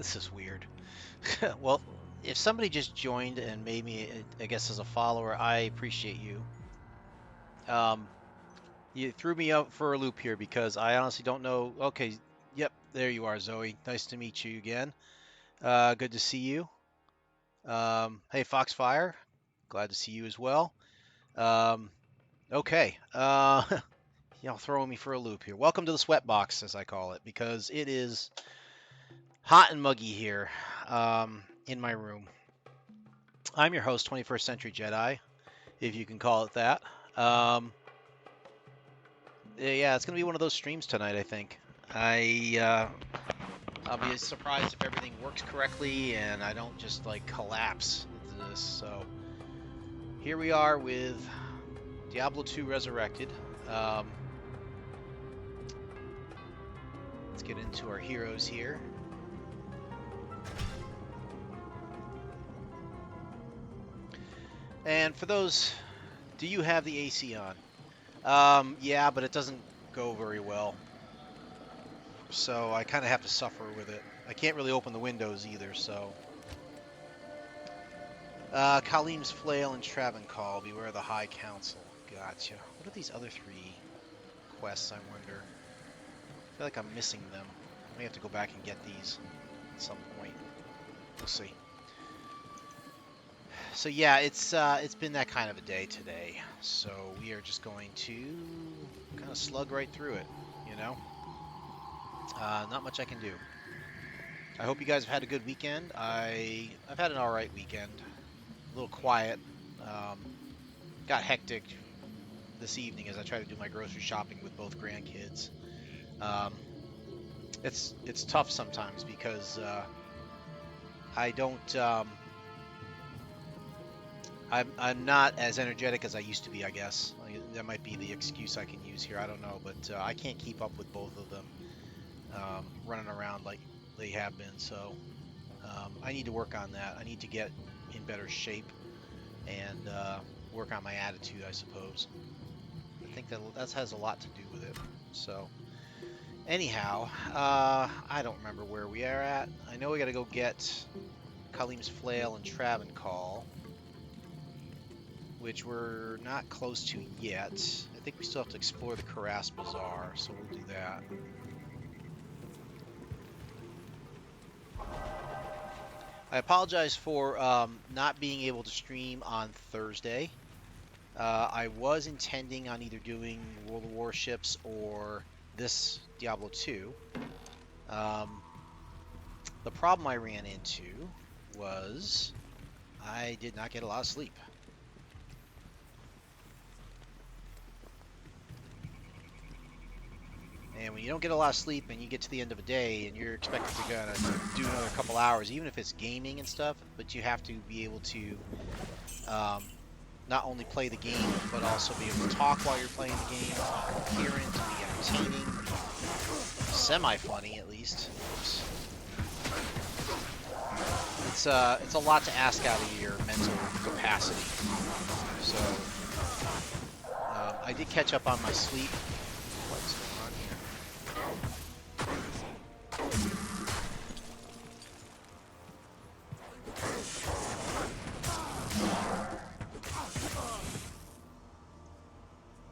This is weird. Well, if somebody just joined and made me, I guess, as a follower, I appreciate you. Um, you threw me out for a loop here because I honestly don't know. Okay, yep, there you are, Zoe. Nice to meet you again. Good to see you. Hey, Foxfire. Glad to see you as well. Um, okay. Y'all throwing me for a loop here. Welcome to the sweat box, as I call it, because it is hot and muggy here in my room. I'm your host, 21st Century Jedi, if you can call it that. Um, yeah, it's gonna be one of those streams tonight. I think. I'll be surprised if everything works correctly and I don't just like collapse into this. So here we are with Diablo II Resurrected. Um, let's get into our heroes here. And for those, do you have the AC on? Yeah, but it doesn't go very well. So I kind of have to suffer with it. I can't really open the windows either, so. Kalim's Flail and Travancore, beware the High Council. Gotcha. What are these other three quests, I wonder? I feel like I'm missing them. I may have to go back and get these at some point. We'll see. So yeah, it's been that kind of a day today. So we are just going to kind of slug right through it, you know? Not much I can do. I hope you guys have had a good weekend. I've had an all right weekend. A little quiet. Um, got hectic this evening as I try to do my grocery shopping with both grandkids. Um, it's tough sometimes because I don't. I'm not as energetic as I used to be. I guess that might be the excuse I can use here. I don't know, but I can't keep up with both of them running around like they have been. So I need to work on that. I need to get in better shape and work on my attitude, I suppose. I think that has a lot to do with it. So, anyhow, I don't remember where we are at. I know we got to go get Kalim's Flail and Travancore, which we're not close to yet. I think we still have to explore the Karas Bazaar, so we'll do that. I apologize for not being able to stream on Thursday. I was intending on either doing World of Warships or this Diablo 2. The problem I ran into was I did not get a lot of sleep. And when you don't get a lot of sleep and you get to the end of a day and you're expected to kind of do another couple hours, even if it's gaming and stuff, but you have to be able to not only play the game, but also be able to talk while you're playing the game, coherent, be entertaining, semi-funny at least. Oops. It's a lot to ask out of your mental capacity. So I did catch up on my sleep. What's going on here?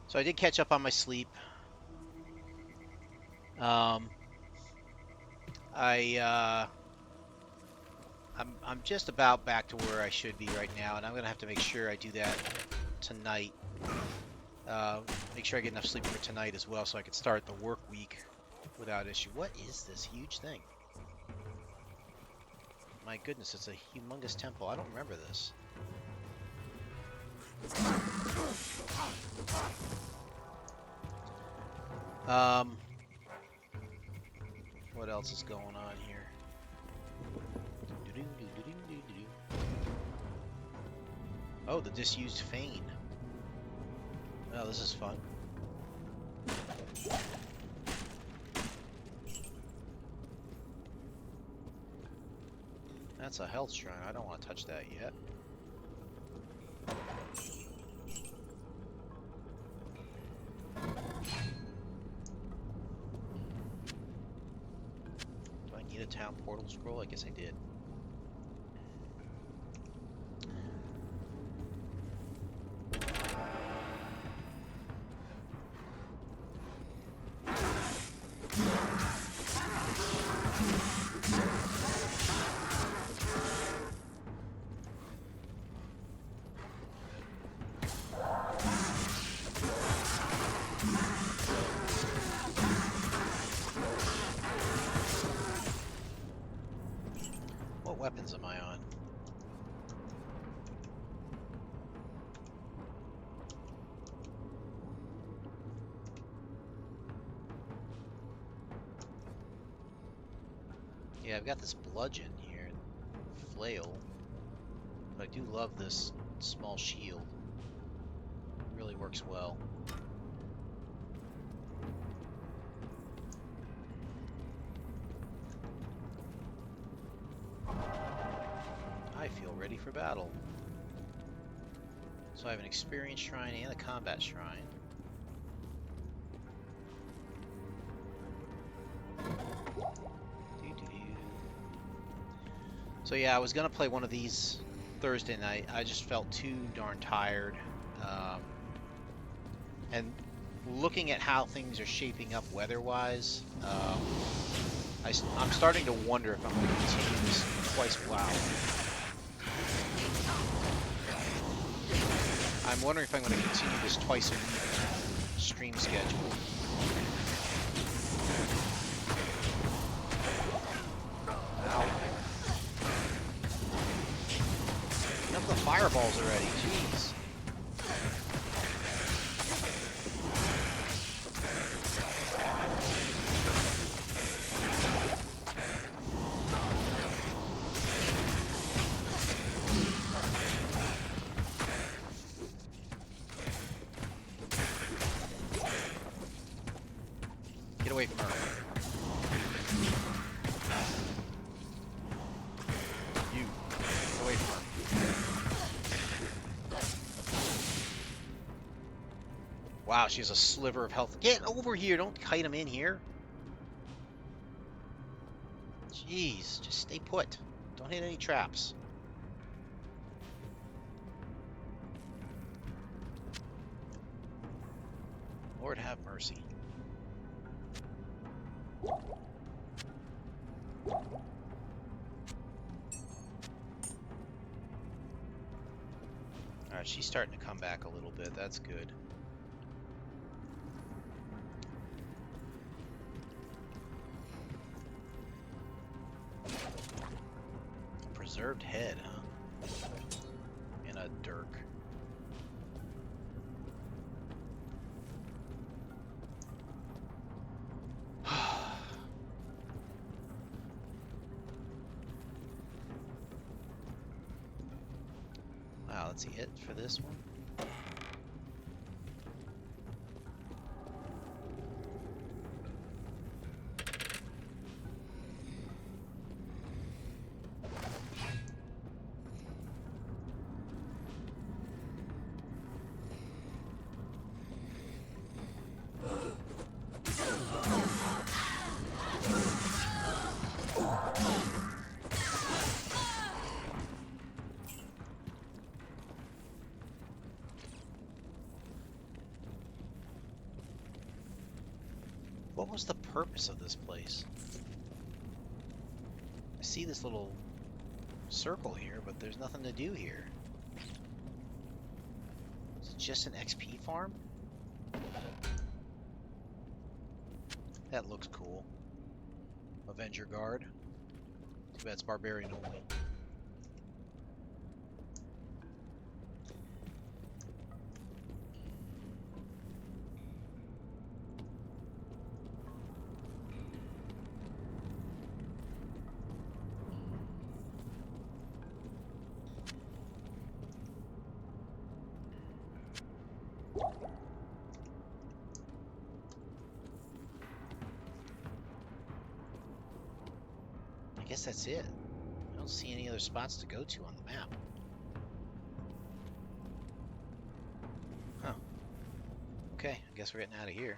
So I did catch up on my sleep. I'm just about back to where I should be right now, and I'm gonna have to make sure I do that tonight. Make sure I get enough sleep for tonight as well, so I can start the work week without issue. What is this huge thing? My goodness, it's a humongous temple. I don't remember this. What else is going on here? Oh, the disused Fane. Oh, this is fun. That's a health shrine. I don't want to touch that yet. Do I need a town portal scroll? I guess I did. What weapons am I on? Yeah, I've got this bludgeon here, flail, but I do love this small shield. It really works well. I feel ready for battle. So I have an experience shrine and a combat shrine. So yeah, I was gonna play one of these Thursday night. I just felt too darn tired. And looking at how things are shaping up weather-wise, I'm starting to wonder if I'm going to continue this twice. Wow. I'm wondering if I'm going to continue this twice a week stream schedule. Ow. Enough of the fireballs already. Jeez. Get away from her. You. Get away from her. Wow, she has a sliver of health. Get over here! Don't kite him in here. Jeez, just stay put. Don't hit any traps. Lord have mercy. Alright, she's starting to come back a little bit. That's good. A preserved head, huh? And a dirk. Wow, that's it for this one. What was the purpose of this place? I see this little circle here, but there's nothing to do here. Is it just an XP farm? That looks cool. Avenger Guard. Too bad it's barbarian only. I guess that's it. I don't see any other spots to go to on the map. Huh. Okay, I guess we're getting out of here.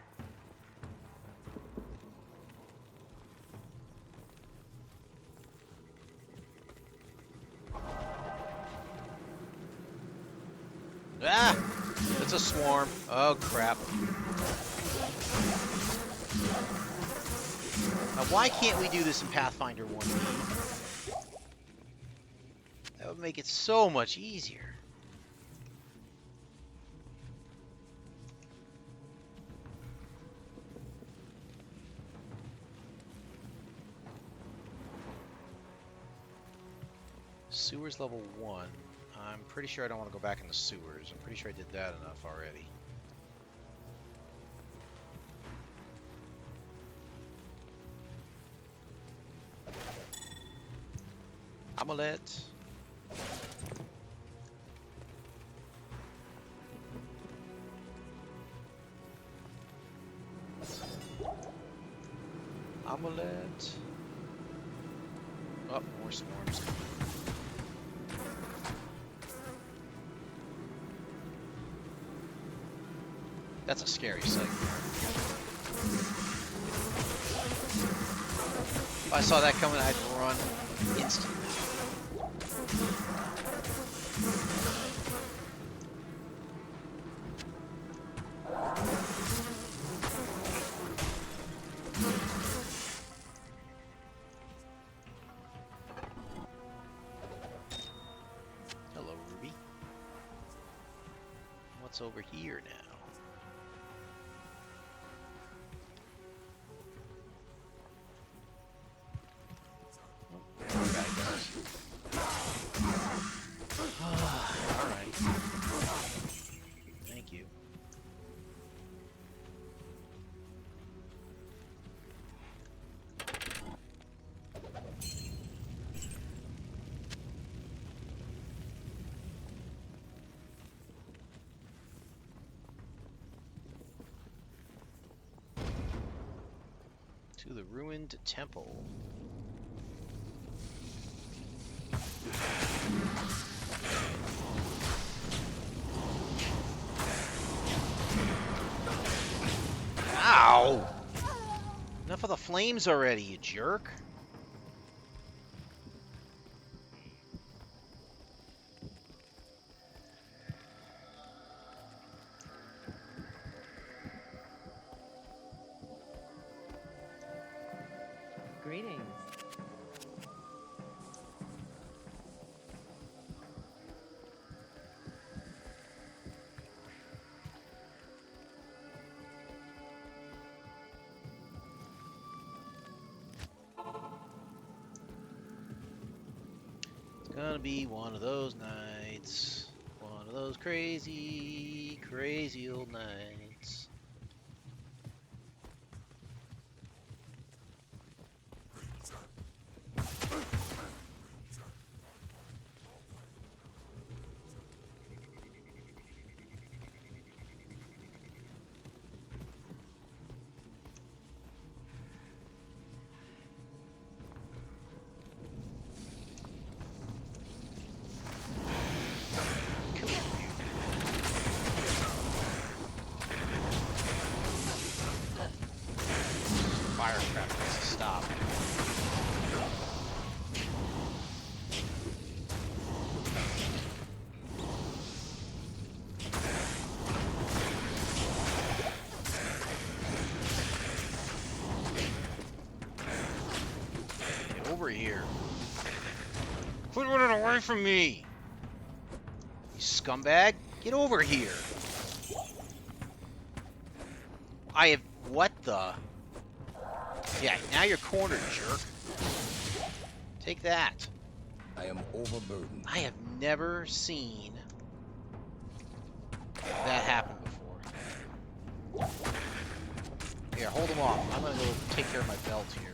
Ah! It's a swarm. Oh, crap. Now, why can't we do this in Pathfinder 1? That would make it so much easier. Sewers level 1. I'm pretty sure I don't want to go back in the sewers. I'm pretty sure I did that enough already. Amulet. Amulet. Oh, more swarms. That's a scary sight. If I saw that coming, I'd run instantly. Hello, Ruby. What's over here now? Alright. Thank you. To the ruined temple. Ow! Enough of the flames already, you jerk. Greetings. It's gonna be one of those nights. One of those crazy, crazy old nights. Firecraft needs to stop. Get over here. Quit running away from me! You scumbag! Get over here! I have... What the... Yeah, now you're cornered, jerk. Take that. I am overburdened. I have never seen that happen before. Here, hold him off. I'm gonna go take care of my belt here.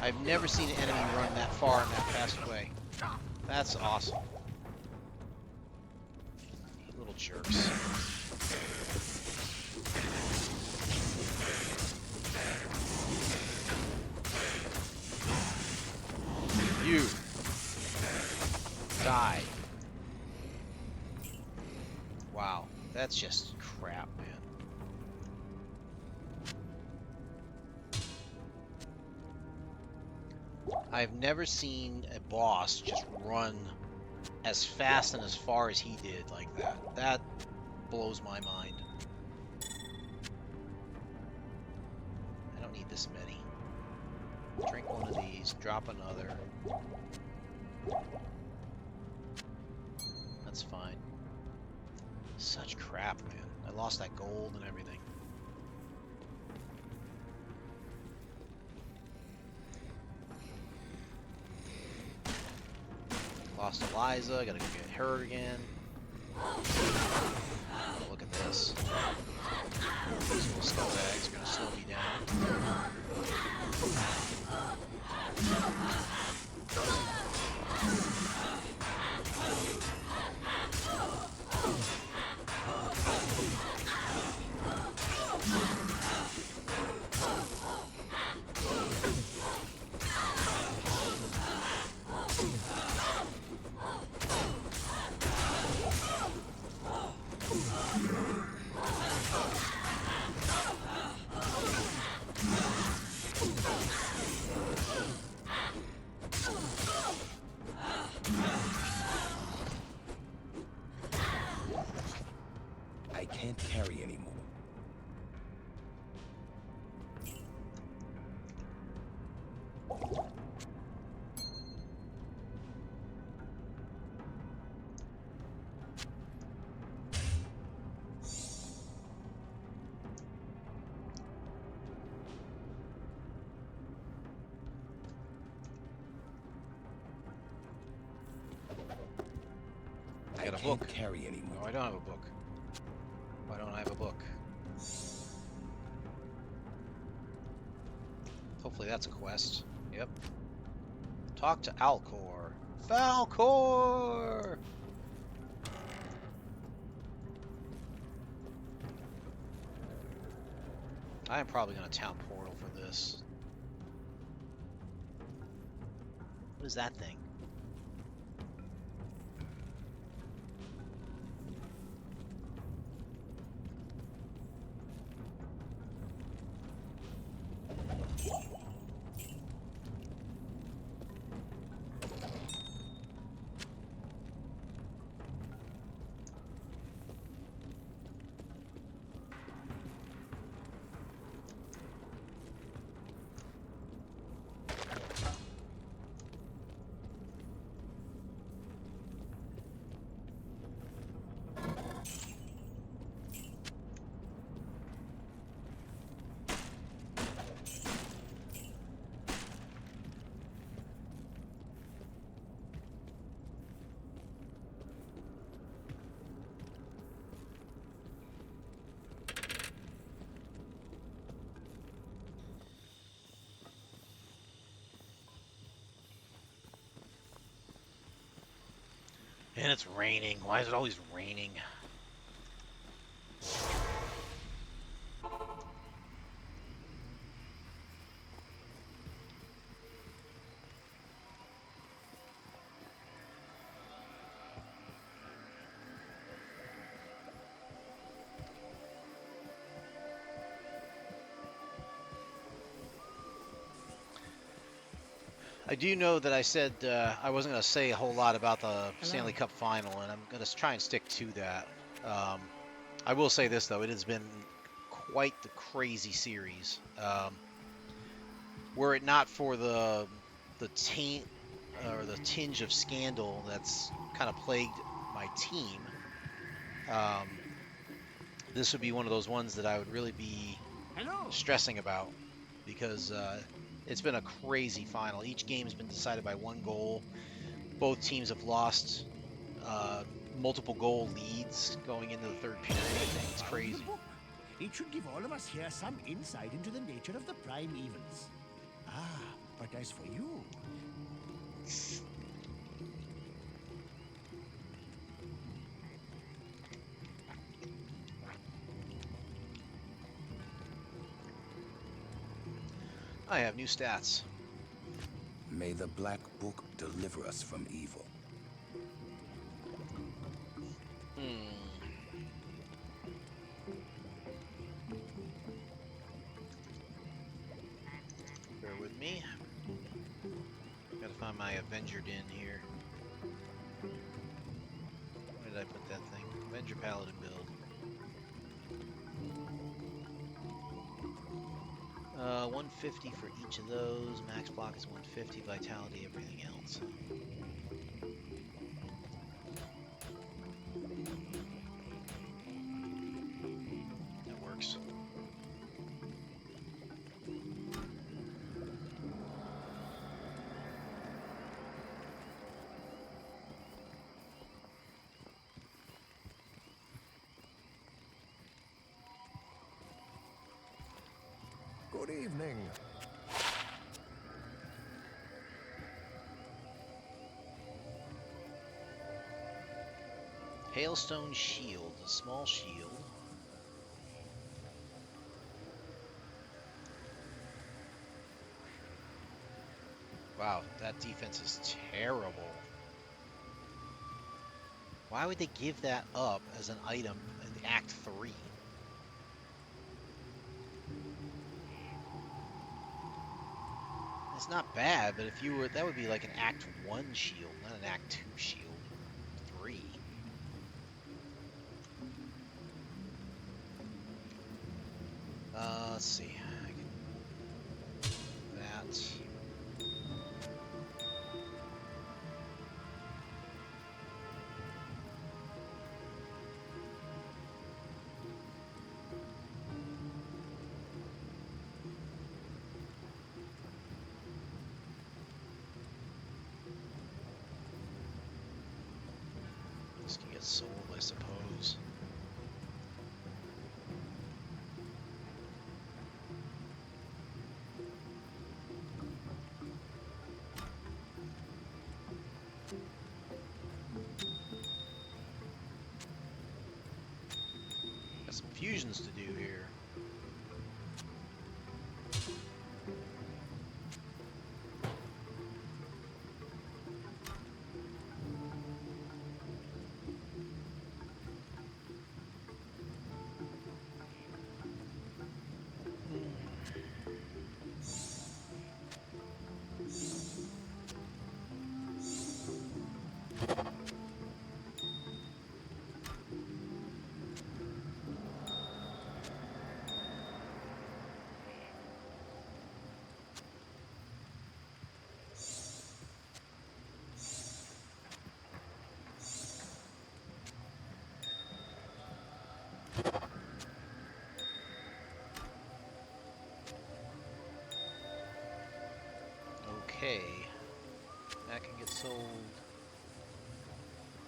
I've never seen an enemy run that far and that fast away. That's awesome. Little jerks. You die. Wow, that's just crap, man. I've never seen a boss just run as fast and as far as he did like that. That blows my mind. I don't need this many. Drink one of these, drop another. That's fine. Such crap, man. I lost that gold and everything. Lost Eliza, gotta go get her again. Look at this. These little scumbags are gonna slow me down. I can't carry anymore. I I got a can't book. carry anymore. No, I don't have a book. Why don't I have a book? Hopefully that's a quest. Yep. Talk to Alcor. Falcor! I am probably going to town portal for this. What is that thing? And it's raining. Why is it always raining? I do know that I said I wasn't going to say a whole lot about the Stanley Cup final, and I'm going to try and stick to that. I will say this, though. It has been quite the crazy series. Were it not for the taint or the tinge of scandal that's kind of plagued my team, um, this would be one of those ones that I would really be stressing about because it's been a crazy final. Each game has been decided by one goal. Both teams have lost multiple goal leads going into the third period. It's crazy. It should give all of us here some insight into the nature of the prime evens. Ah, but as for you... I have new stats. May the Black Book deliver us from evil. Bear with me. find my Avenger Din here. Where did I put that thing? Avenger Paladin build. 150 for each of those. Max block is 150. Vitality, everything else. That works. Good evening. Hailstone Shield, a small shield. Wow, that defense is terrible. Why would they give that up as an item in Act 3? It's not bad, but if you were, that would be like an Act 1 shield, not an Act 2 shield. 3. Let's see. I can that. This can get sold, I suppose. Got some fusions to do here. Okay. That can get sold.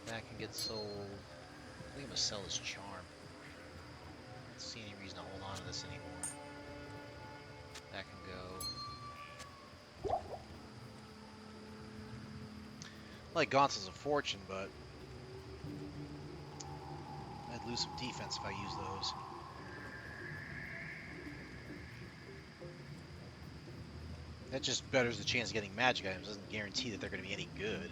That can get sold. I think I'm gonna sell his charm. I don't see any reason to hold on to this anymore. That can go. Like Gaunts is a fortune, but I'd lose some defense if I use those. That just betters the chance of getting magic items. Doesn't guarantee that they're going to be any good.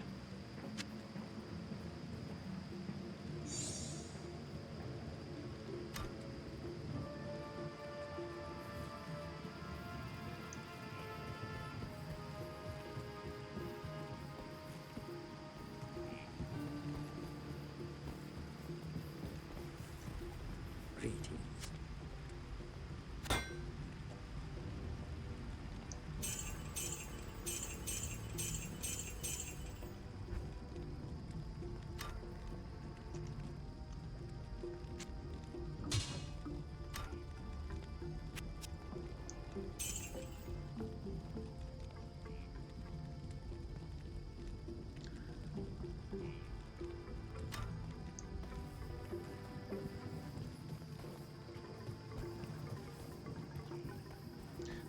Greetings.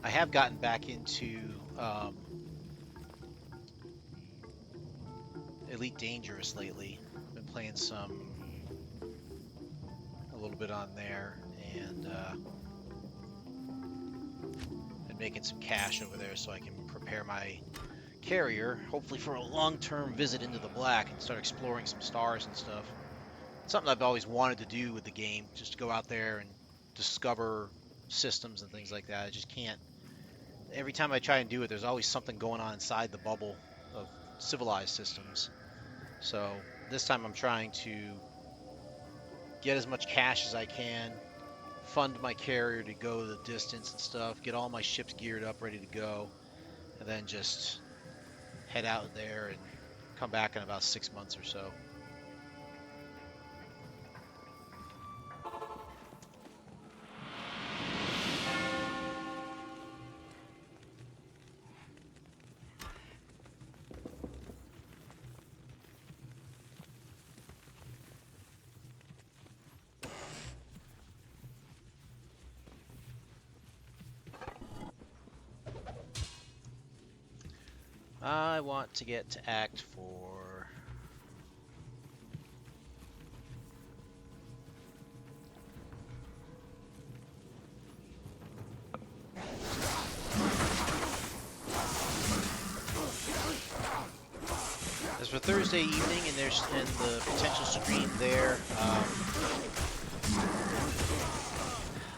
I have gotten back into Elite Dangerous lately. Been playing a little bit on there, and been making some cash over there so I can prepare my carrier, hopefully for a long-term visit into the black and start exploring some stars and stuff. Something I've always wanted to do with the game, just to go out there and discover systems and things like that. I just can't. Every time I try and do it, there's always something going on inside the bubble of civilized systems. So this time I'm trying to get as much cash as I can, fund my carrier to go the distance and stuff, get all my ships geared up, ready to go, and then just head out there and come back in about 6 months or so. I want to get to Act 4. As for Thursday evening and there's the potential stream there,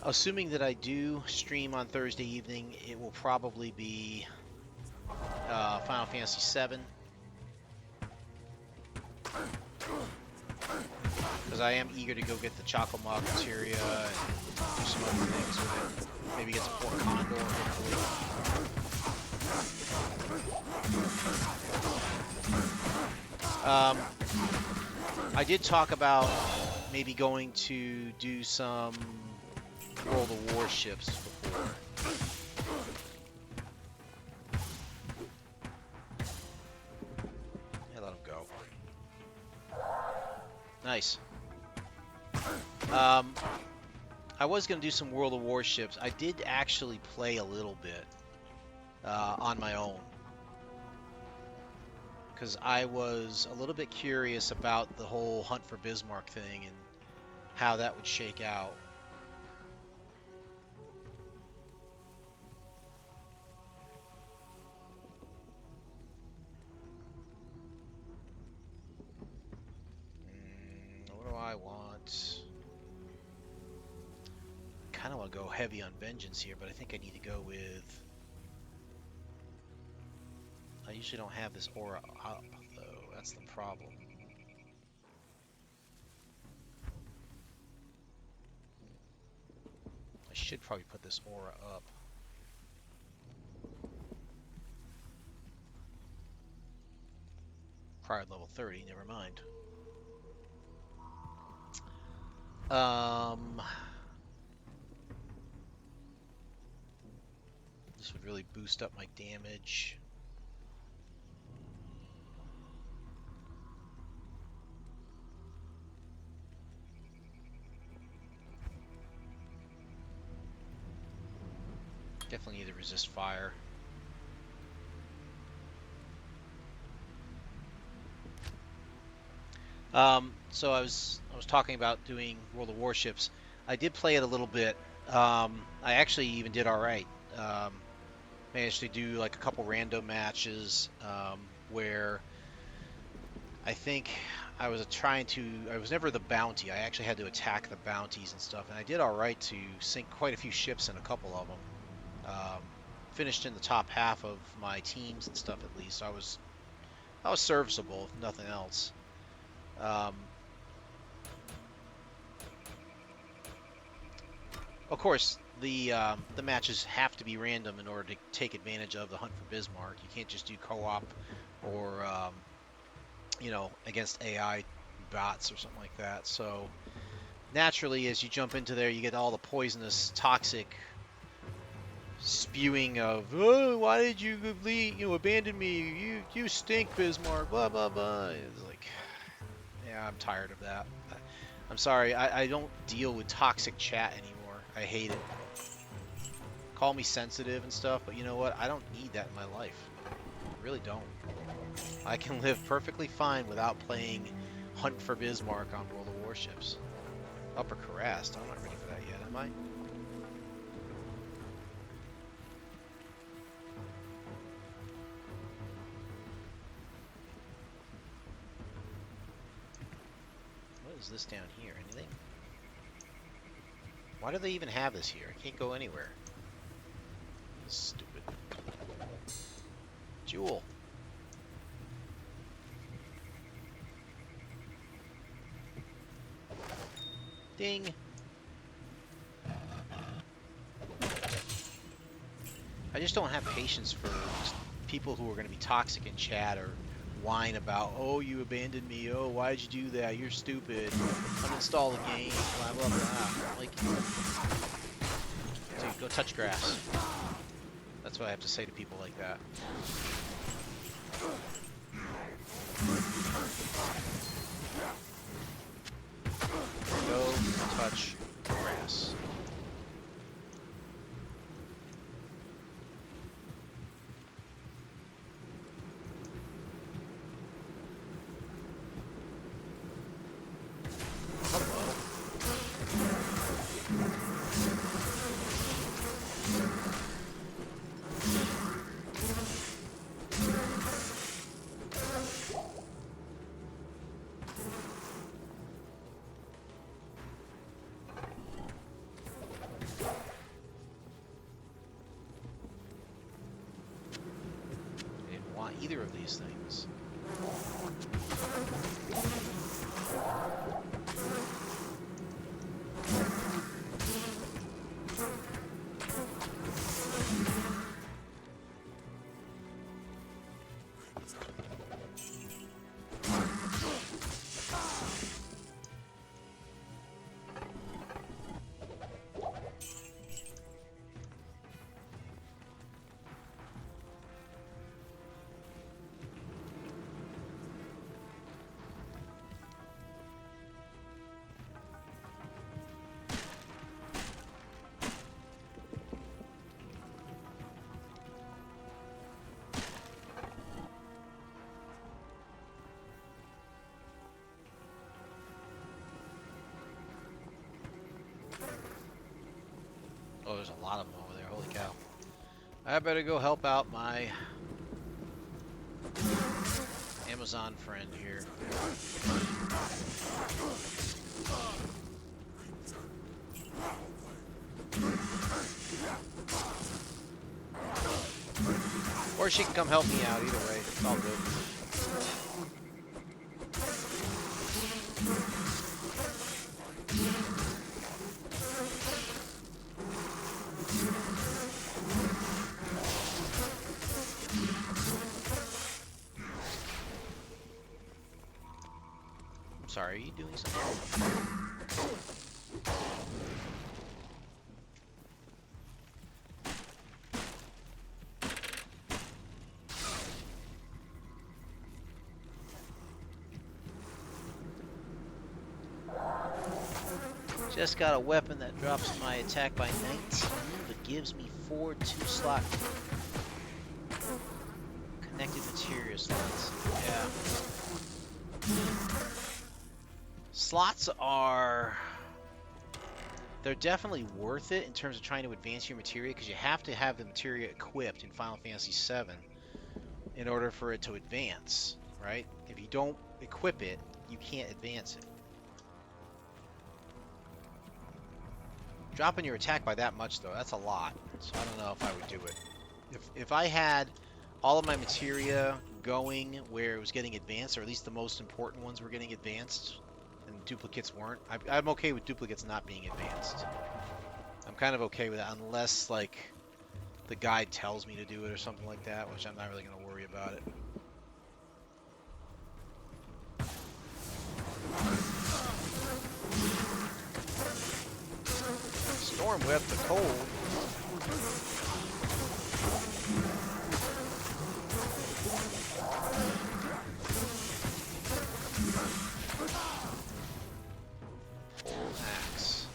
assuming that I do stream on Thursday evening, it will probably be Final Fantasy VII, because I am eager to go get the Chocomog materia and do some other things with it. Maybe get some Port Condor, hopefully. I did talk about maybe going to do some World of Warships before. Yeah, let him go. Nice. I was going to do some World of Warships. I did actually play a little bit on my own, because I was a little bit curious about the whole Hunt for Bismarck thing and how that would shake out. What do I want? I kind of want to go heavy on Vengeance here, but I think I need to go with... I usually don't have this aura up, though. That's the problem. I should probably put this aura up. Prior level 30, never mind. This would really boost up my damage. Definitely need to resist fire. So I was talking about doing World of Warships. I did play it a little bit. I actually even did all right. Managed to do like a couple random matches where I think I was I was never the bounty. I actually had to attack the bounties and stuff, and I did all right to sink quite a few ships in a couple of them. Finished in the top half of my teams and stuff at least. I was serviceable, if nothing else. Of course, the matches have to be random in order to take advantage of the Hunt for Bismarck. You can't just do co-op or you know, against AI bots or something like that. So naturally, as you jump into there, you get all the poisonous, toxic spewing of, oh, why did you leave, abandon me? You stink, Bismarck. Blah blah blah. It's like, yeah, I'm tired of that. I'm sorry, I don't deal with toxic chat anymore. I hate it. Call me sensitive and stuff, but you know what? I don't need that in my life. I really don't. I can live perfectly fine without playing Hunt for Bismarck on World of Warships. Upper Karast, I'm not ready for that yet, am I? What is this down here? Anything? Why do they even have this here? I can't go anywhere. Stupid. Jewel. Ding. I just don't have patience for just people who are going to be toxic in chat or whine about, oh, you abandoned me. Oh, why'd you do that? You're stupid. Uninstall the game. Blah, blah, blah. Like, dude, go touch grass. That's what I have to say to people like that. Go touch grass. Either of these things. Oh, there's a lot of them over there. Holy cow. I better go help out my Amazon friend here. Or she can come help me out. Either way, it's all good. Sorry, are you doing something? Just got a weapon that drops my attack by 19, but gives me 4 2-slot connected material slots. Yeah. Slots are... they're definitely worth it in terms of trying to advance your materia, because you have to have the materia equipped in Final Fantasy VII in order for it to advance, right? If you don't equip it, you can't advance it. Dropping your attack by that much, though, that's a lot. So I don't know if I would do it. If I had all of my materia going where it was getting advanced, or at least the most important ones were getting advanced, and duplicates weren't, I'm okay with duplicates not being advanced. I'm kind of okay with that, unless, like, the guide tells me to do it or something like that, which I'm not really going to worry about it. Storm Whip the cold. Axe.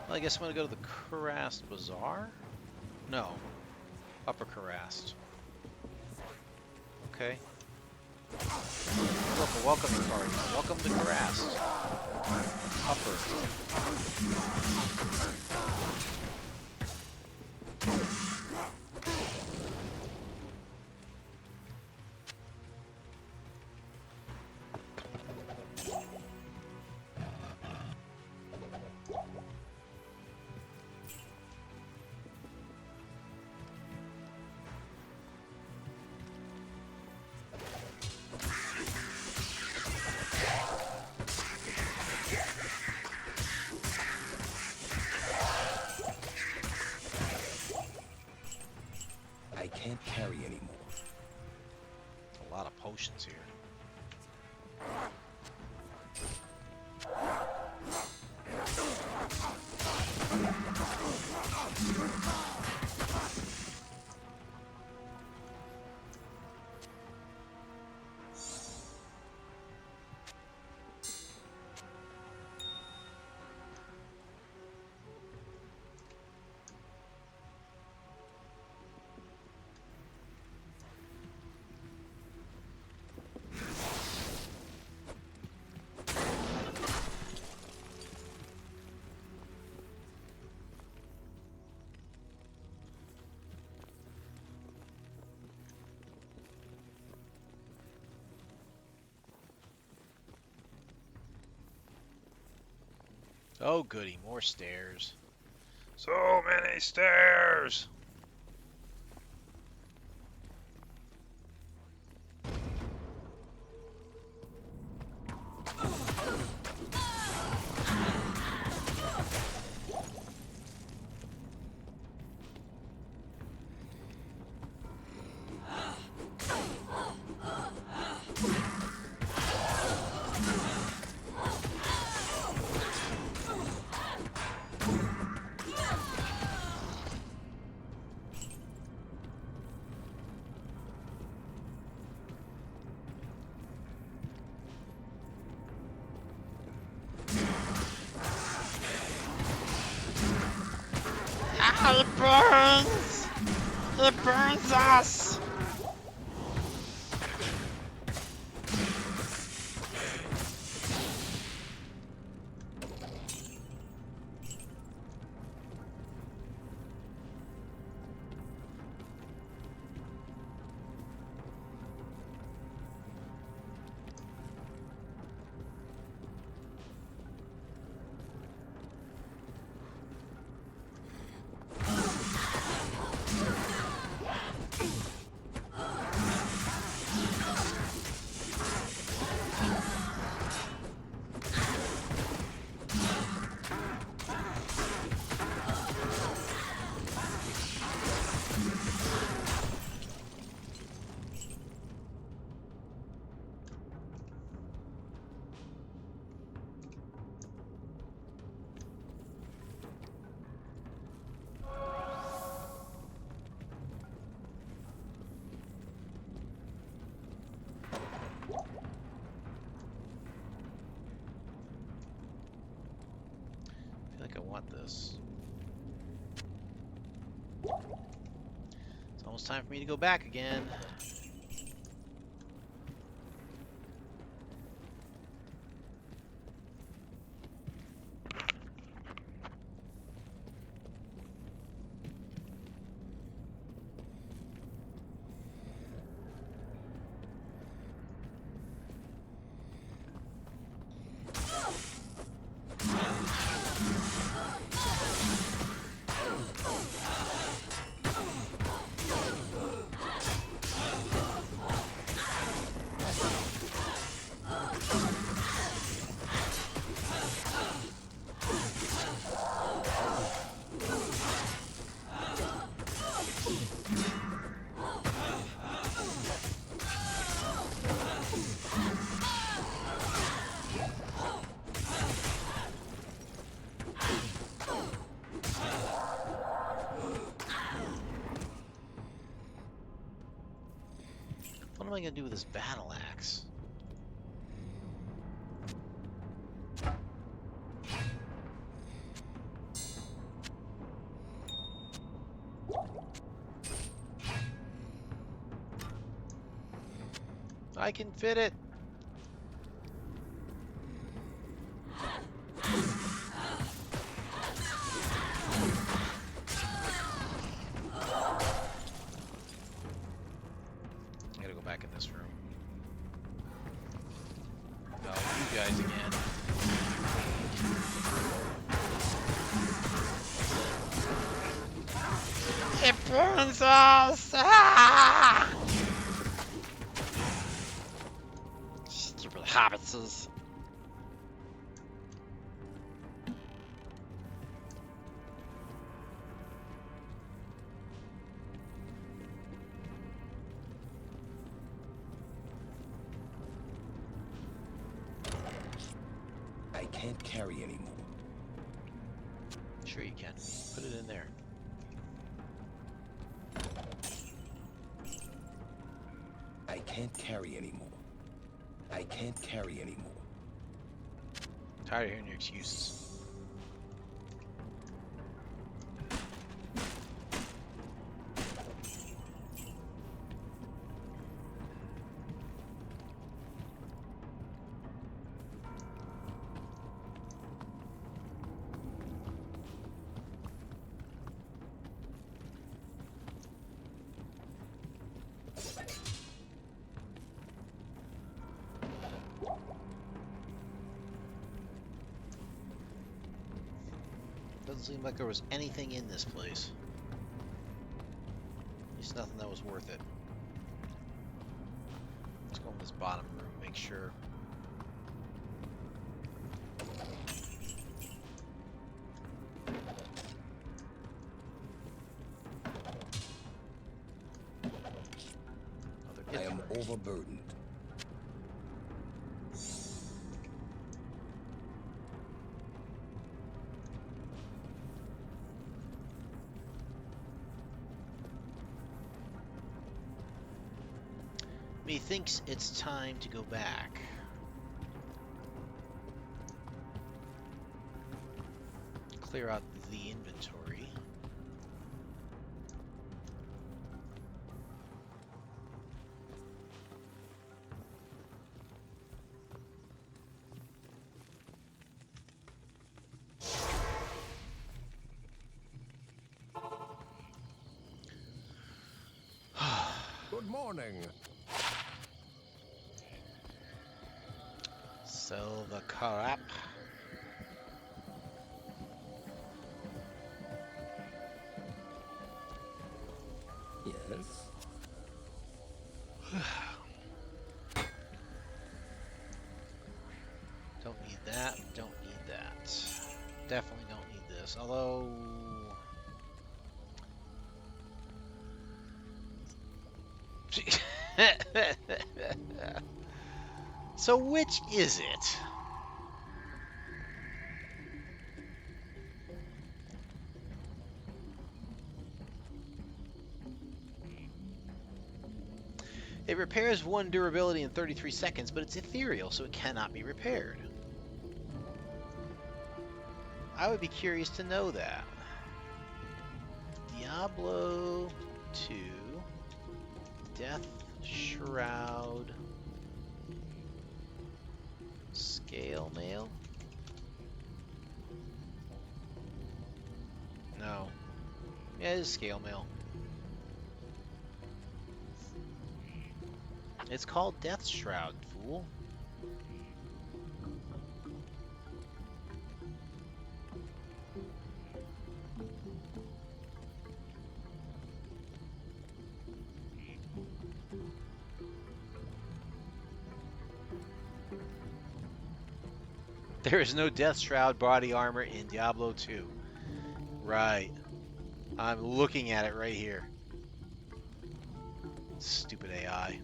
Well, I guess I'm gonna go to the Kurast Bazaar? No. Upper Kurast. Okay. Look, a welcoming party. Welcome to Kurast. Upper. I can't carry anymore. A lot of potions here. Oh goody, more stairs. So many stairs! Ah, it burns! It burns us! I feel like I want this. It's almost time for me to go back again. What am I gonna do with this battle axe? I can fit it. I gotta go back in this room. No, you guys again. It burns us! Ah! Stupid hobbitses. I can't carry anymore. Sure you can. Put it in there. I can't carry anymore. I can't carry anymore. Tired of hearing your excuses. Doesn't seem like there was anything in this place. At least nothing that was worth it. Let's go in this bottom room, make sure. I am overburdened. Methinks it's time to go back. Clear out the inventory. Good morning. Sell the crap. Yes. Don't need that. Don't need that. Definitely don't need this. Although... So which is it? It repairs 1 durability in 33 seconds, but it's ethereal, so it cannot be repaired. I would be curious to know that. Diablo 2 Death Shroud Scale Mail? No. Yeah, it is Scale Mail. It's called Death Shroud, fool. There is no Death Shroud body armor in Diablo 2. Right. I'm looking at it right here. Stupid AI.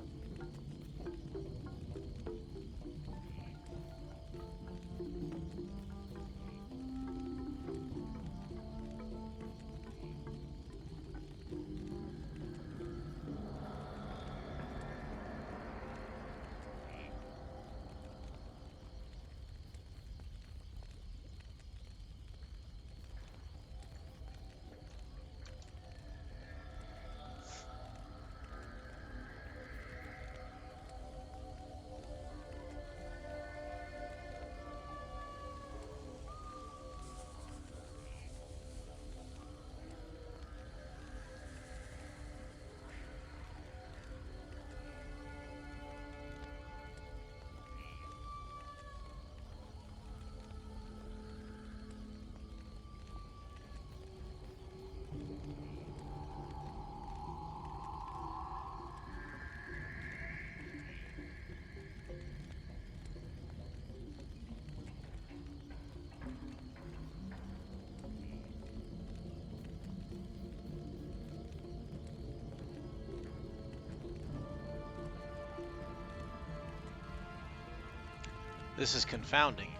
This is confounding.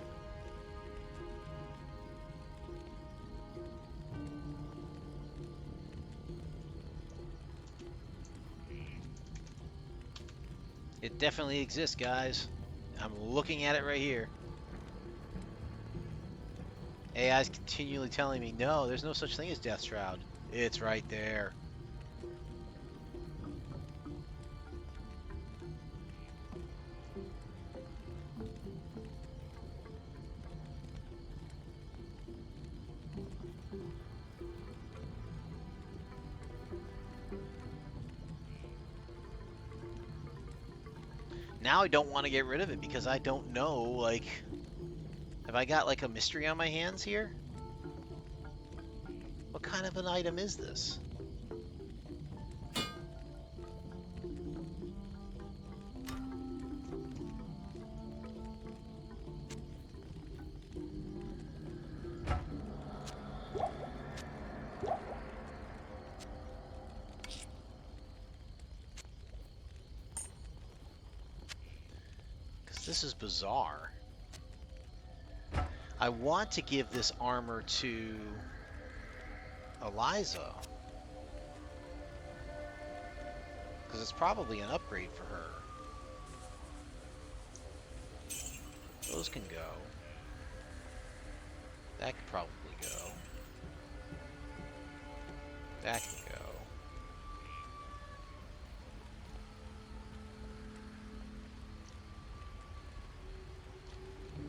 It definitely exists, guys. I'm looking at it right here. AI is continually telling me, no, there's no such thing as Death Shroud. It's right there. Now I don't want to get rid of it because I don't know, like, have I got like a mystery on my hands here? What kind of an item is this? Because this is bizarre. I want to give this armor to Eliza. Because it's probably an upgrade for her. Those can go. That could probably go. That can go.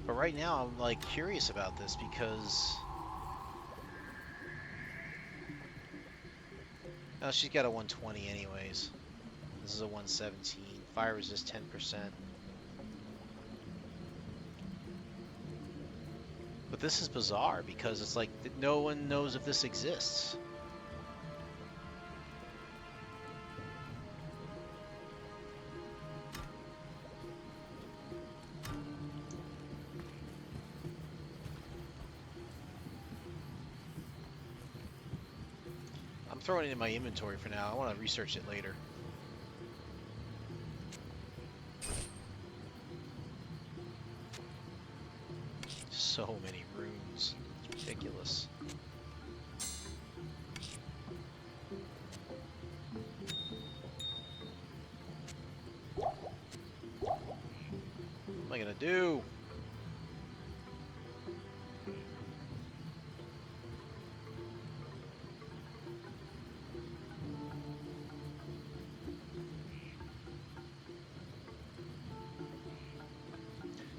But right now I'm like curious about this because no, she's got a 120 anyways. This is a 117. Fire resist 10%. But this is bizarre because it's like no one knows if this exists. I'm throwing it in my inventory for now. I want to research it later. So many runes. It's ridiculous. What am I gonna do?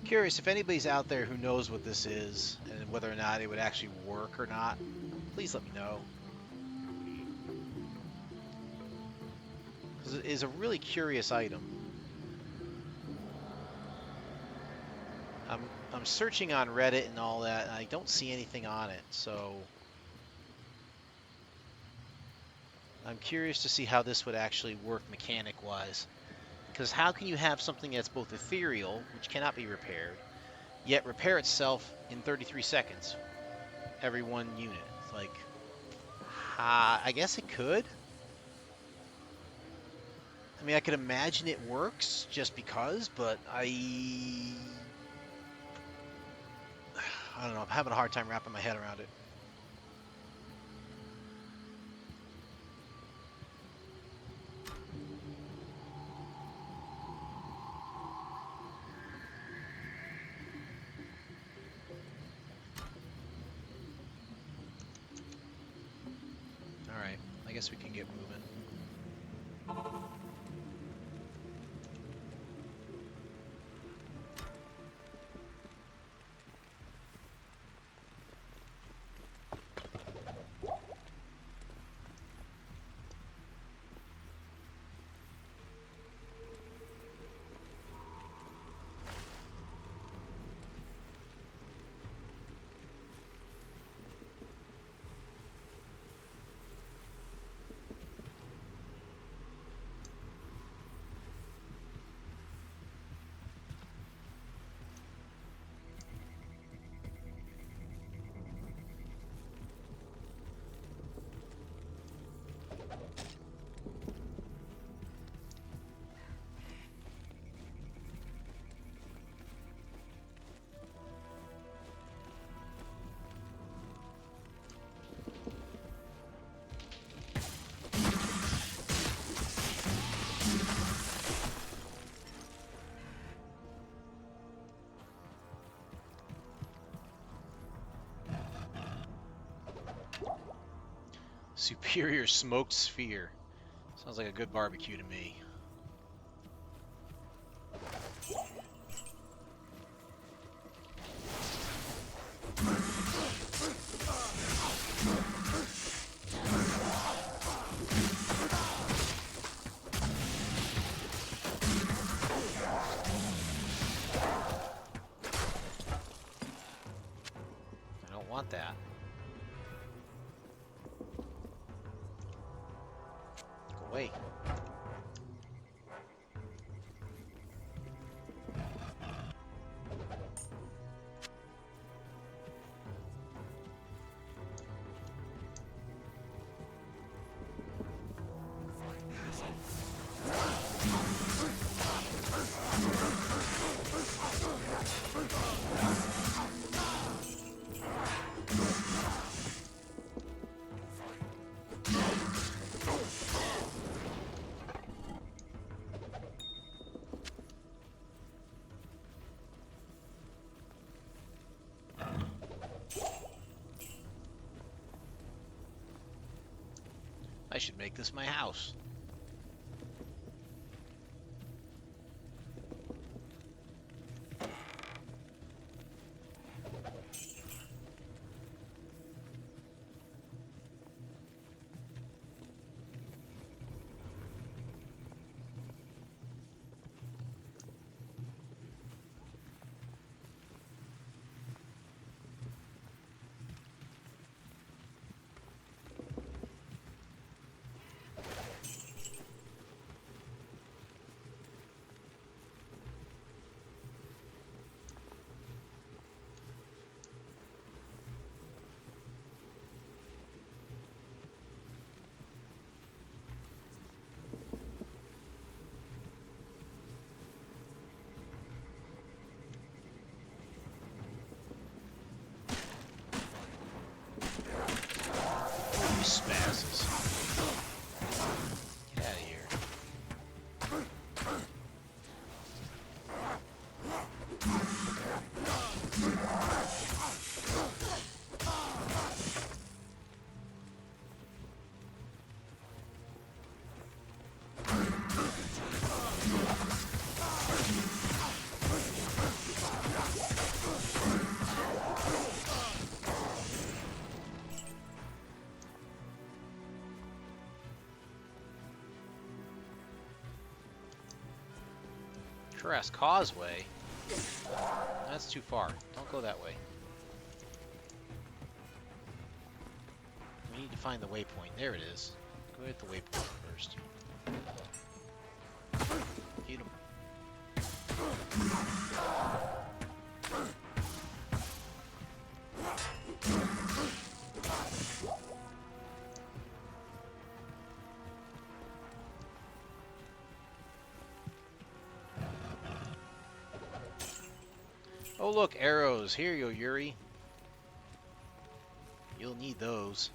Curious if anybody's out there who knows what this is and whether or not it would actually work or not. Please let me know. Because it is a really curious item. I'm searching on Reddit and all that, and I don't see anything on it, so I'm curious to see how this would actually work mechanic-wise. Because how can you have something that's both ethereal, which cannot be repaired, yet repair itself in 33 seconds every one unit? Like, I guess it could. I mean, I could imagine it works just because, but I don't know. I'm having a hard time wrapping my head around it. All right, I guess we can get moving. Superior smoked sphere. Sounds like a good barbecue to me. I don't want that. Go away. I should make this my house. Spazzes. Get out of here. Caress Causeway? That's too far. Don't go that way. We need to find the waypoint. There it is. Go hit the waypoint first. Eat him. Oh look, arrows. Here you go, Yuri. You'll need those.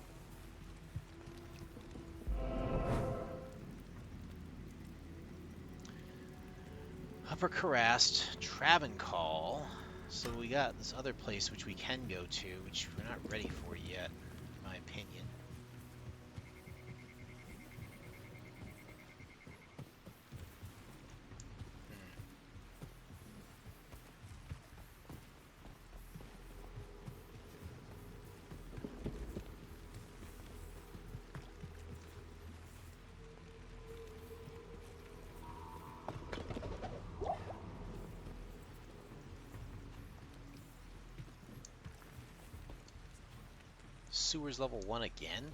Upper Karast, Travancore. So we got this other place which we can go to, which we're not ready for yet, in my opinion. Sewers level 1 again?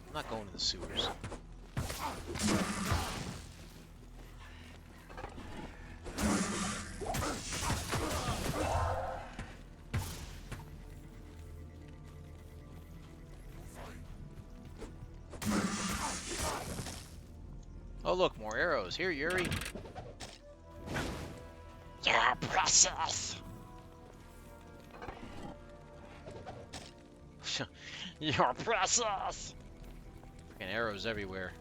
I'm not going to the sewers. Oh look, more arrows. Here, Yuri. Yeah, precious! You're precious! Freaking arrows everywhere.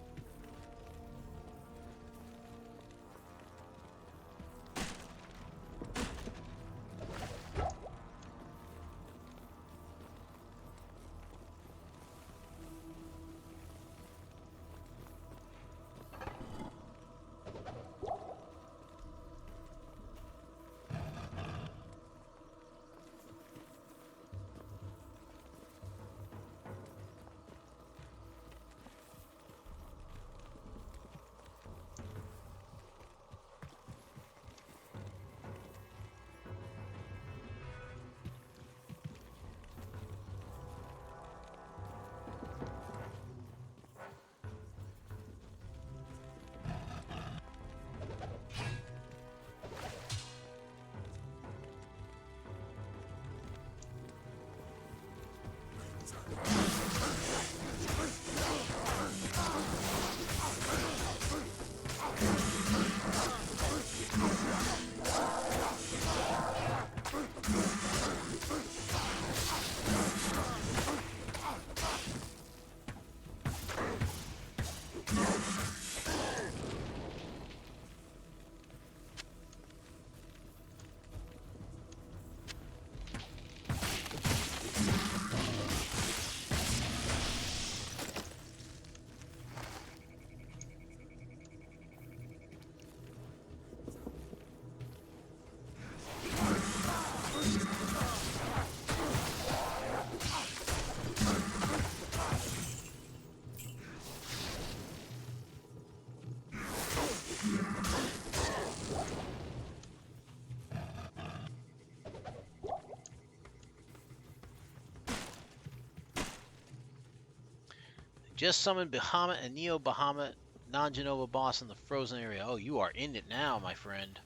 Just summoned Bahamut and Neo Bahamut, non-Genova boss in the frozen area. Oh, you are in it now, my friend.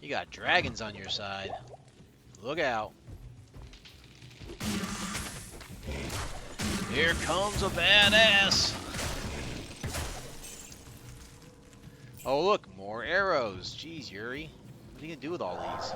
You got dragons on your side. Look out. Here comes a badass. Oh, look, more arrows. Jeez, Yuri. What are you going to do with all these?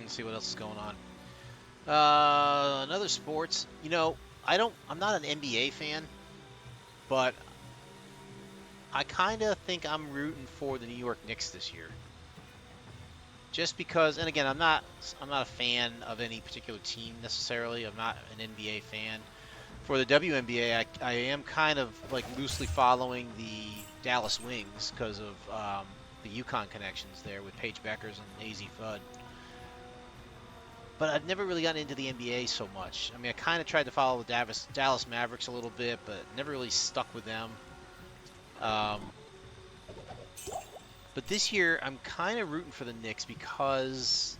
Let's see what else is going on. Another sports. You know, I'm not an NBA fan, but I kind of think I'm rooting for the New York Knicks this year. Just because, and again, I'm not a fan of any particular team necessarily. I'm not an NBA fan. For the WNBA, I am kind of like loosely following the Dallas Wings because of the UConn connections there with Paige Beckers and AZ Fudd. But I've never really gotten into the NBA so much. I mean, I kind of tried to follow the Dallas Mavericks a little bit, but never really stuck with them. But this year, I'm kind of rooting for the Knicks because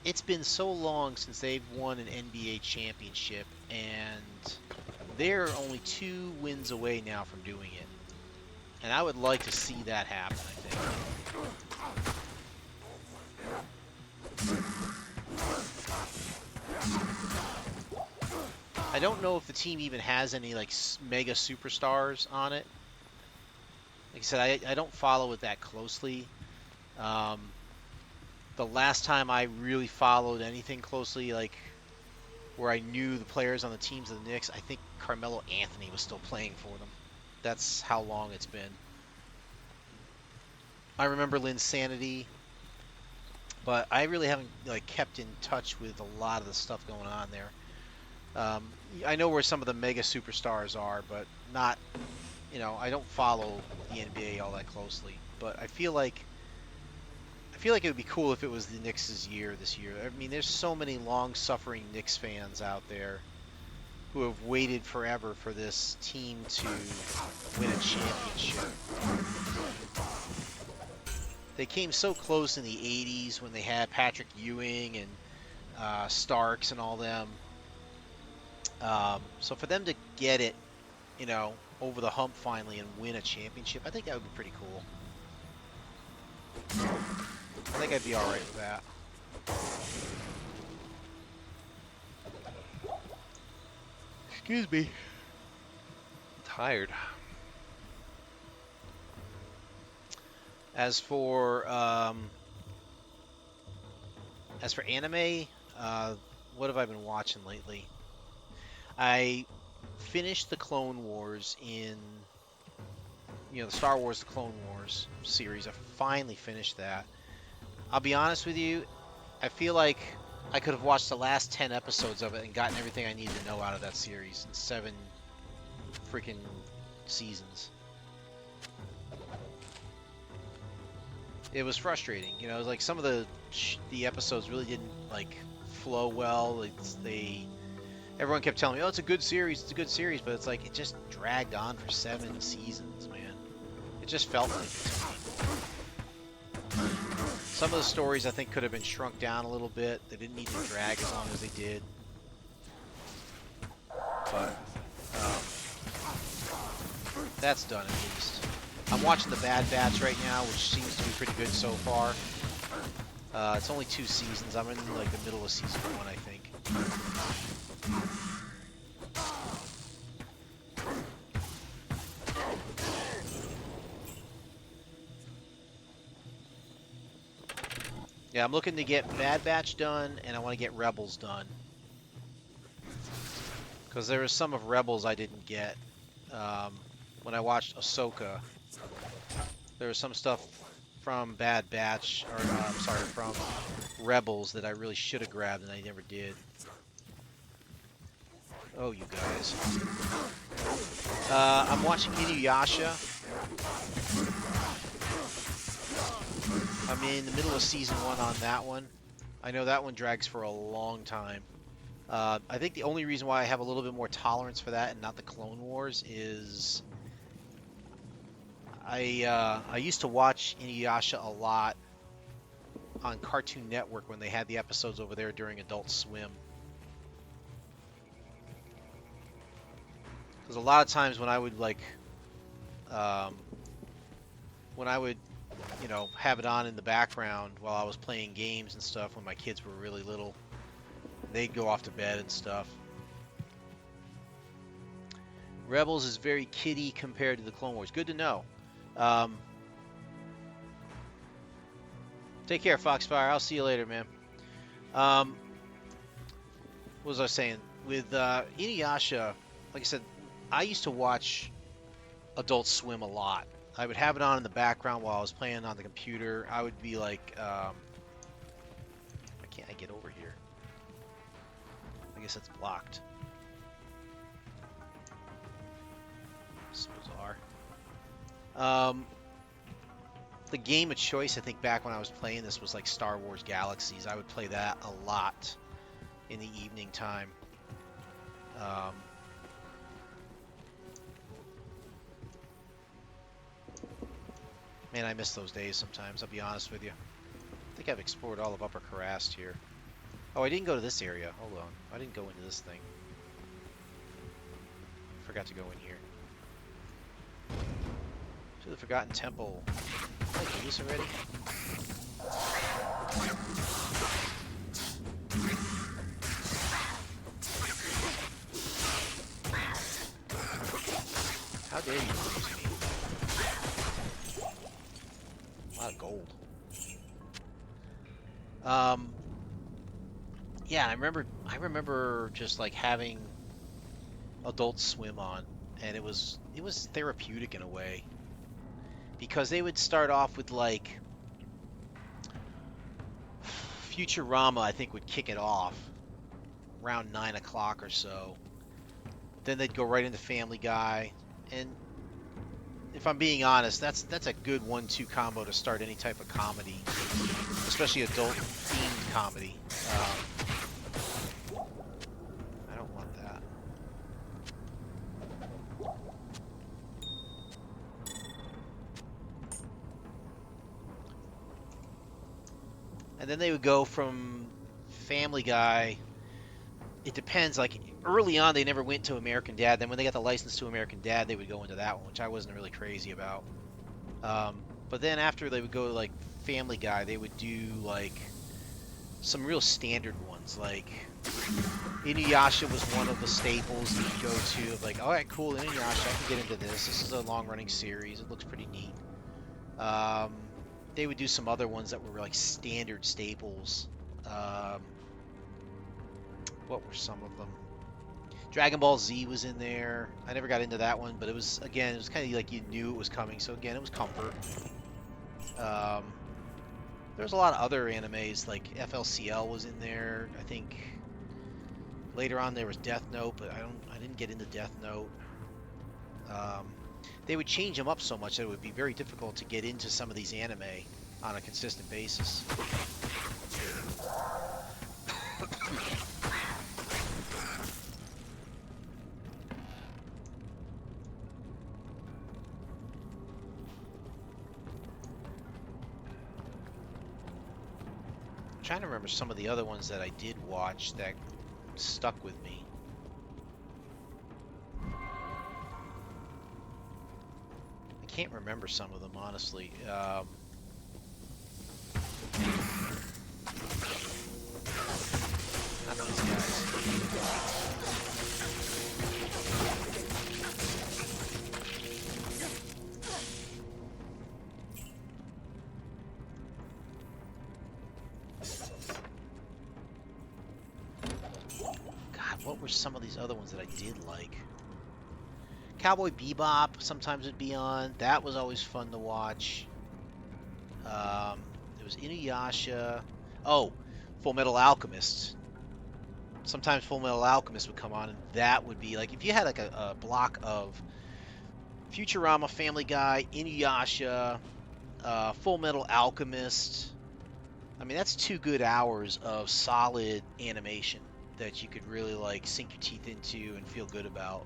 it's been so long since they've won an NBA championship, and they're only 2 wins away now from doing it. And I would like to see that happen, I think. I don't know if the team even has any like mega superstars on it. Like I said, I don't follow it that closely. The last time I really followed anything closely, like where I knew the players on the teams of the Knicks, I think Carmelo Anthony was still playing for them. That's how long it's been. I remember Linsanity, but I really haven't like kept in touch with a lot of the stuff going on there. I know where some of the mega superstars are, but not, I don't follow the NBA all that closely. But I feel like it would be cool if it was the Knicks' year this year. I mean, there's so many long-suffering Knicks fans out there who have waited forever for this team to win a championship. They came so close in the 80s when they had Patrick Ewing and Starks and all them. So for them to get it, over the hump finally and win a championship, I think that would be pretty cool. I think I'd be alright with that. Excuse me. I'm tired. As for anime, what have I been watching lately? I finished the Clone Wars the Star Wars The Clone Wars series. I finally finished that. I'll be honest with you, I feel like I could have watched the last 10 episodes of it and gotten everything I needed to know out of that series in 7 freaking seasons. It was frustrating, it was like some of the episodes really didn't like flow well. Everyone kept telling me, "Oh, it's a good series, but it's like it just dragged on for 7 seasons, man. It just felt like it to me. Some of the stories I think could have been shrunk down a little bit. They didn't need to drag as long as they did. But that's done at least. I'm watching The Bad Batch right now, which seems to be pretty good so far. It's only 2 seasons. I'm in like the middle of season 1, I think. Yeah, I'm looking to get Bad Batch done, and I want to get Rebels done. Because there was some of Rebels I didn't get. When I watched Ahsoka, there was some stuff from Bad Batch, or from Rebels that I really should have grabbed and I never did. Oh, you guys. I'm watching Inuyasha. I'm in the middle of season 1 on that one. I know that one drags for a long time. I think the only reason why I have a little bit more tolerance for that and not the Clone Wars is I used to watch Inuyasha a lot on Cartoon Network when they had the episodes over there during Adult Swim. Because a lot of times when I would when I would, have it on in the background while I was playing games and stuff when my kids were really little, they'd go off to bed and stuff. Rebels is very kiddie compared to the Clone Wars. Good to know. Take care, Foxfire. I'll see you later, man. What was I saying? With Inuyasha, like I said, I used to watch Adult Swim a lot. I would have it on in the background while I was playing on the computer. I would be like, why can't I get over here? I guess it's blocked. It's bizarre. The game of choice, I think, back when I was playing this was like Star Wars Galaxies. I would play that a lot in the evening time. Man, I miss those days sometimes, I'll be honest with you. I think I've explored all of Upper Karast here. Oh, I didn't go to this area. Hold on. I didn't go into this thing. Forgot to go in here. To the Forgotten Temple. Did I do this already? How dare you lose me? A lot of gold. Yeah, I remember just like having Adult Swim on, and it was therapeutic in a way. Because they would start off with like Futurama, I think would kick it off around 9 o'clock or so. Then they'd go right into Family Guy, and if I'm being honest, that's a good 1-2 combo to start any type of comedy, especially adult themed comedy. I don't want that. And then they would go from Family Guy. It depends. Like early on, they never went to American Dad. Then when they got the license to American Dad, they would go into that one, which I wasn't really crazy about. But then after they would go to like Family Guy, they would do like some real standard ones. Like Inuyasha was one of the staples that you go to. Of like, all right, cool, Inuyasha, I can get into this. This is a long-running series. It looks pretty neat. They would do some other ones that were like standard staples. What were some of them? Dragon Ball Z was in there. I never got into that one, but it was kind of like you knew it was coming. So again, it was comfort. There was a lot of other animes, like FLCL was in there. I think later on there was Death Note, but I didn't get into Death Note. They would change them up so much that it would be very difficult to get into some of these anime on a consistent basis. I'm trying to remember some of the other ones that I did watch that stuck with me. I can't remember some of them, honestly. Not these guys. God, what were some of these other ones that I did like? Cowboy Bebop sometimes would be on. That was always fun to watch. There was Inuyasha. Oh, Full Metal Alchemist. sometimes Full Metal Alchemist would come on, and that would be like if you had like a block of Futurama, Family Guy, Inuyasha, Full Metal Alchemist. I mean, that's 2 good hours of solid animation that you could really like sink your teeth into and feel good about.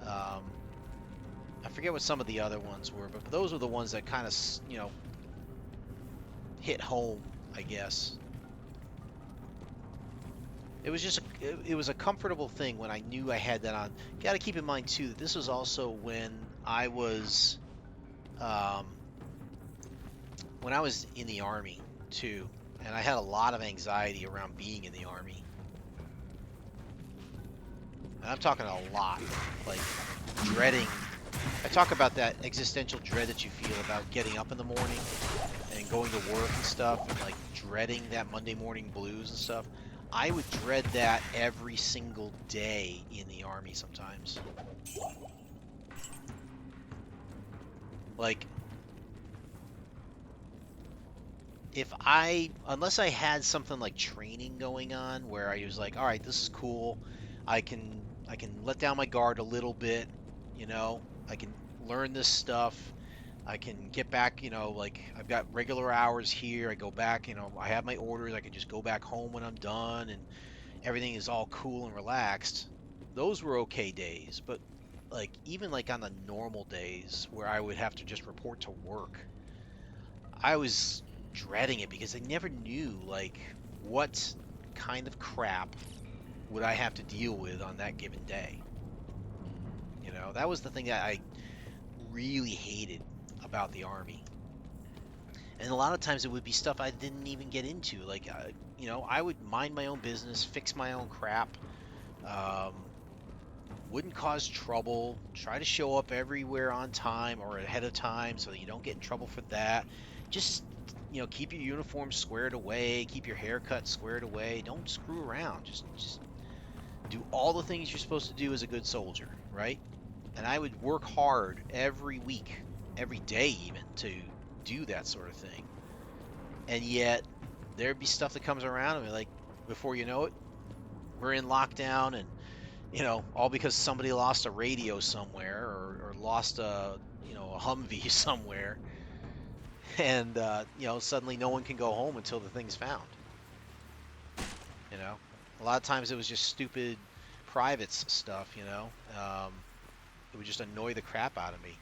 Um, I forget what some of the other ones were, but those were the ones that kind of, hit home, I guess. It was just it was a comfortable thing when I knew I had that on. Got to keep in mind too that this was also um, when I was in the army too, and I had a lot of anxiety around being in the army. And I'm talking a lot, like dreading. I talk about that existential dread that you feel about getting up in the morning and going to work and stuff, and like dreading that Monday morning blues and stuff. I would dread that every single day in the army sometimes. Like, unless I had something like training going on where I was like, all right, this is cool. I can let down my guard a little bit, you know. I can learn this stuff. I can get back, like I've got regular hours here. I go back, I have my orders. I can just go back home when I'm done and everything is all cool and relaxed. Those were okay days, but like even like on the normal days where I would have to just report to work, I was dreading it because I never knew like what kind of crap would I have to deal with on that given day. That was the thing that I really hated about the army. And a lot of times it would be stuff I didn't even get into. Like, I would mind my own business, fix my own crap, um, wouldn't cause trouble, try to show up everywhere on time or ahead of time so that you don't get in trouble for that. Just, keep your uniform squared away, keep your haircut squared away. Don't screw around. Just do all the things you're supposed to do as a good soldier, right? And I would work hard every week, every day even, to do that sort of thing. And yet there'd be stuff that comes around and like before you know it, we're in lockdown and all because somebody lost a radio somewhere or lost a Humvee somewhere and suddenly no one can go home until the thing's found. You know, a lot of times it was just stupid privates stuff. It would just annoy the crap out of me.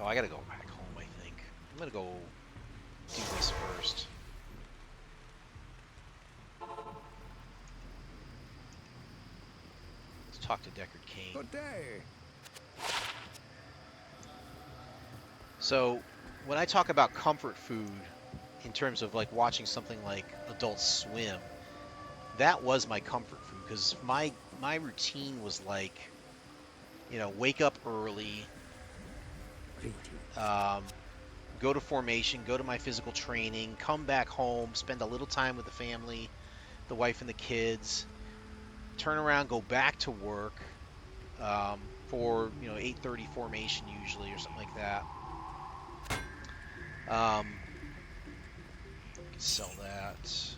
Oh, I gotta go back home, I think. I'm gonna go do this first. Let's talk to Deckard Cain. Good day. So, when I talk about comfort food in terms of like watching something like Adult Swim, that was my comfort food because my routine was like, wake up early, go to formation, go to my physical training, come back home, spend a little time with the family, the wife and the kids, turn around, go back to work for 8:30 formation usually or something like that. Can sell that.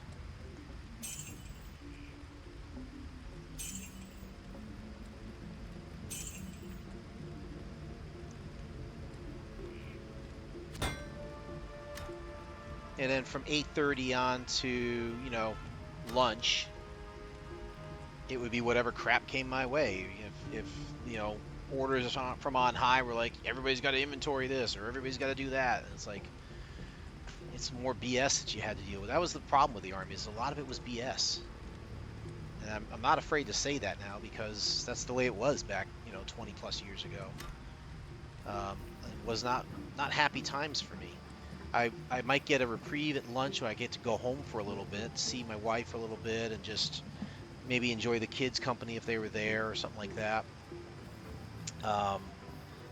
And then from 8:30 on to, lunch, it would be whatever crap came my way. If orders from on high were like, everybody's got to inventory this or everybody's got to do that. And it's like, it's more BS that you had to deal with. That was the problem with the Army, is a lot of it was BS. And I'm not afraid to say that now because that's the way it was back, 20 plus years ago. It was not happy times for me. I might get a reprieve at lunch when I get to go home for a little bit, see my wife for a little bit, and just maybe enjoy the kids' company if they were there or something like that.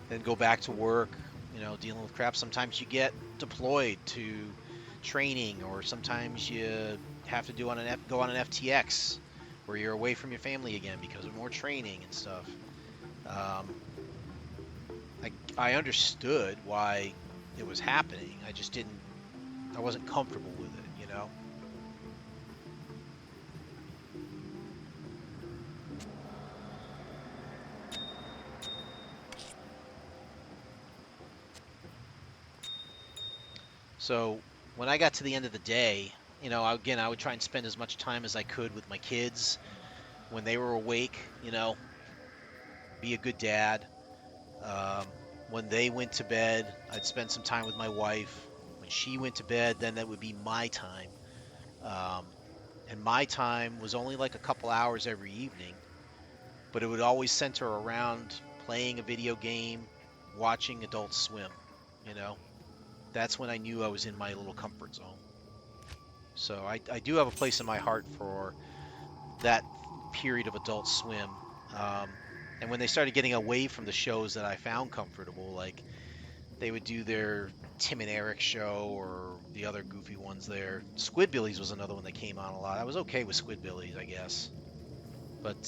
Then go back to work, dealing with crap. Sometimes you get deployed to training, or sometimes you have to go on an FTX where you're away from your family again because of more training and stuff. I understood why it was happening. I wasn't comfortable with it, you know? So when I got to the end of the day, again, I would try and spend as much time as I could with my kids when they were awake, be a good dad. When they went to bed, I'd spend some time with my wife. When she went to bed, then that would be my time. Um, and my time was only like a couple hours every evening, but it would always center around playing a video game, watching Adult Swim. You know, that's when I knew I was in my little comfort zone. So I do have a place in my heart for that period of Adult Swim. Um, and when they started getting away from the shows that I found comfortable, like they would do their Tim and Eric show or the other goofy ones there. Squidbillies was another one that came on a lot. I was okay with Squidbillies, I guess. But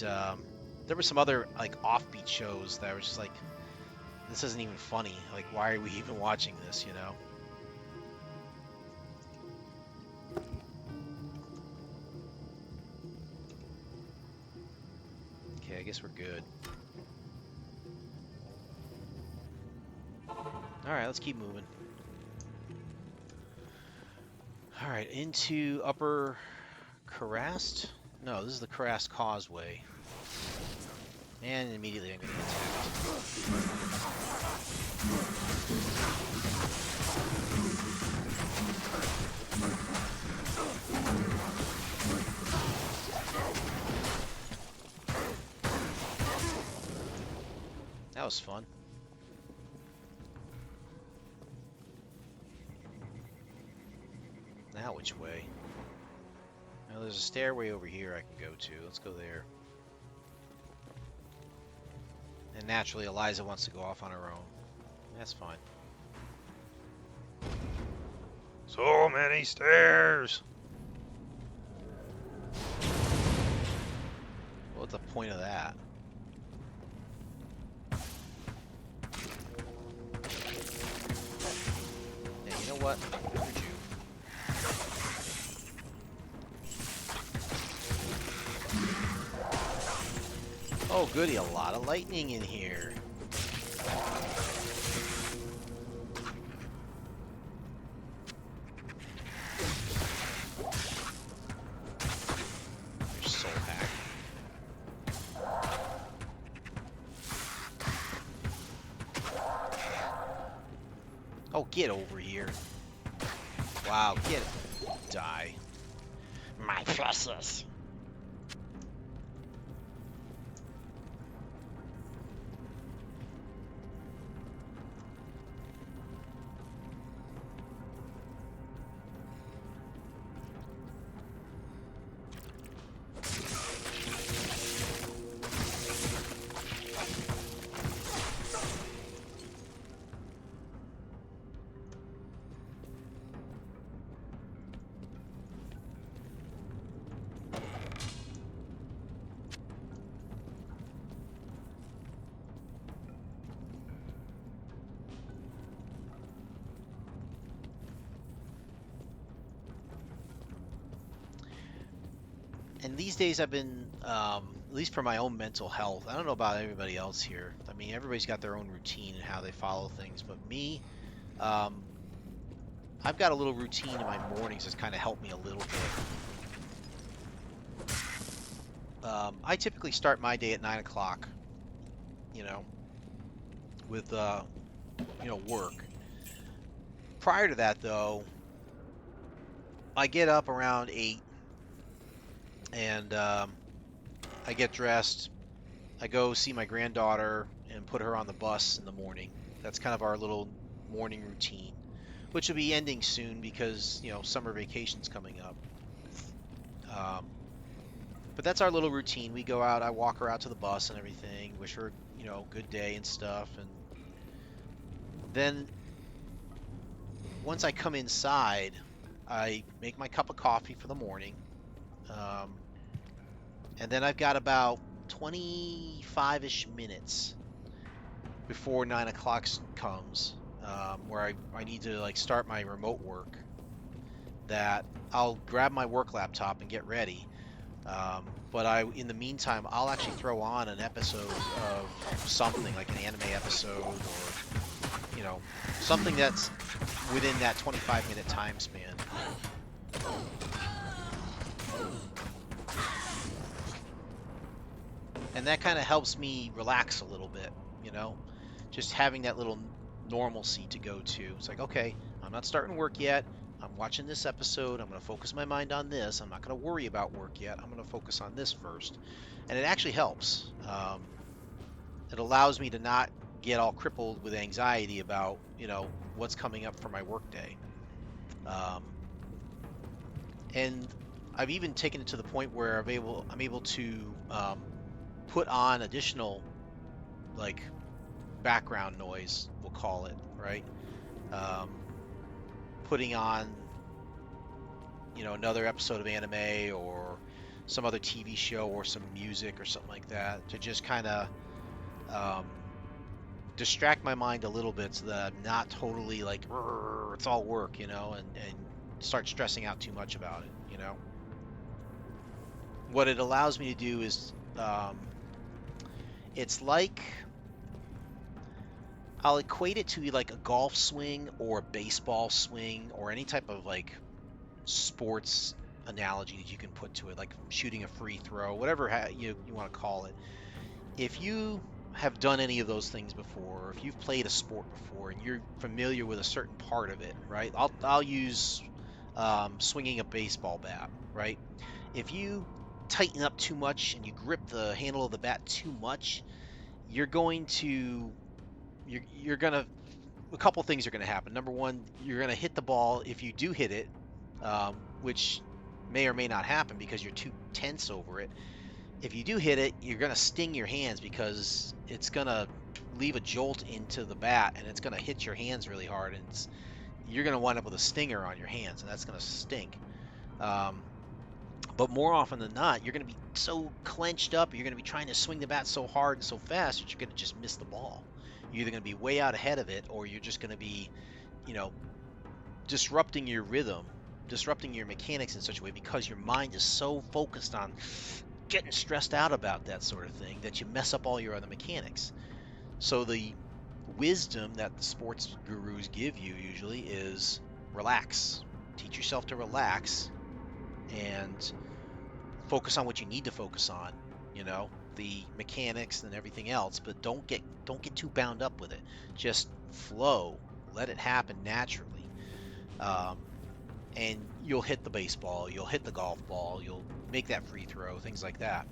there were some other like offbeat shows that were just like, this isn't even funny. Like, why are we even watching this, you know? Okay, I guess we're good. Alright, let's keep moving. Alright, into Upper Karast? No, this is the Karast Causeway. And immediately I'm going to get attacked. That was fun. Now which way? Now there's a stairway over here I can go to. Let's go there. And naturally Eliza wants to go off on her own. That's fine. So many stairs! What's the point of that? Yeah, you know what? Heard you. Oh goody, a lot of lightning in here. You're soul hack. Oh, get over here. Wow, get it. Die. My precious. And these days I've been, at least for my own mental health, I don't know about everybody else here. I mean, everybody's got their own routine and how they follow things, but me, um, I've got a little routine in my mornings that's kind of helped me a little bit. I typically start my day at 9 o'clock, you know, with, work. Prior to that, though, I get up around 8 and I get dressed. I go see my granddaughter and put her on the bus in the morning. That's kind of our little morning routine, which will be ending soon because, summer vacation's coming up. But that's our little routine. We go out, I walk her out to the bus and everything, wish her, good day and stuff. And then once I come inside, I make my cup of coffee for the morning. And then I've got about 25-ish minutes before 9 o'clock comes. where I need to like start my remote work, that I'll grab my work laptop and get ready. But in the meantime, I'll actually throw on an episode of something like an anime episode, or something that's within that 25-minute time span. And that kind of helps me relax a little bit, just having that little normalcy to go to. It's like, okay, I'm not starting work yet. I'm watching this episode. I'm going to focus my mind on this. I'm not going to worry about work yet. I'm going to focus on this first. And it actually helps. It allows me to not get all crippled with anxiety about, what's coming up for my work day. And I've even taken it to the point where I'm able to put on additional, like, background noise, we'll call it, right? Putting on, another episode of anime or some other TV show or some music or something like that to just kind of distract my mind a little bit, so that I'm not totally like, it's all work, and start stressing out too much about it, What it allows me to do is, it's like, I'll equate it to like a golf swing or a baseball swing or any type of like sports analogy that you can put to it, like shooting a free throw, whatever you want to call it. If you have done any of those things before, or if you've played a sport before and you're familiar with a certain part of it, right? I'll use swinging a baseball bat, right? If you tighten up too much and you grip the handle of the bat too much, you're going to a couple things are going to happen. Number one, you're going to hit the ball. If you do hit it, which may or may not happen because you're too tense over it, if you do hit it, you're going to sting your hands because it's going to leave a jolt into the bat and it's going to hit your hands really hard, and you're going to wind up with a stinger on your hands, and that's going to stink. But more often than not, you're going to be so clenched up, you're going to be trying to swing the bat so hard and so fast that you're going to just miss the ball. You're either going to be way out ahead of it, or you're just going to be, disrupting your rhythm, disrupting your mechanics in such a way because your mind is so focused on getting stressed out about that sort of thing that you mess up all your other mechanics. So the wisdom that the sports gurus give you usually is relax. Teach yourself to relax and focus on what you need to focus on, the mechanics and everything else, but don't get too bound up with it. Just flow, let it happen naturally. And you'll hit the baseball, you'll hit the golf ball, you'll make that free throw, things like that.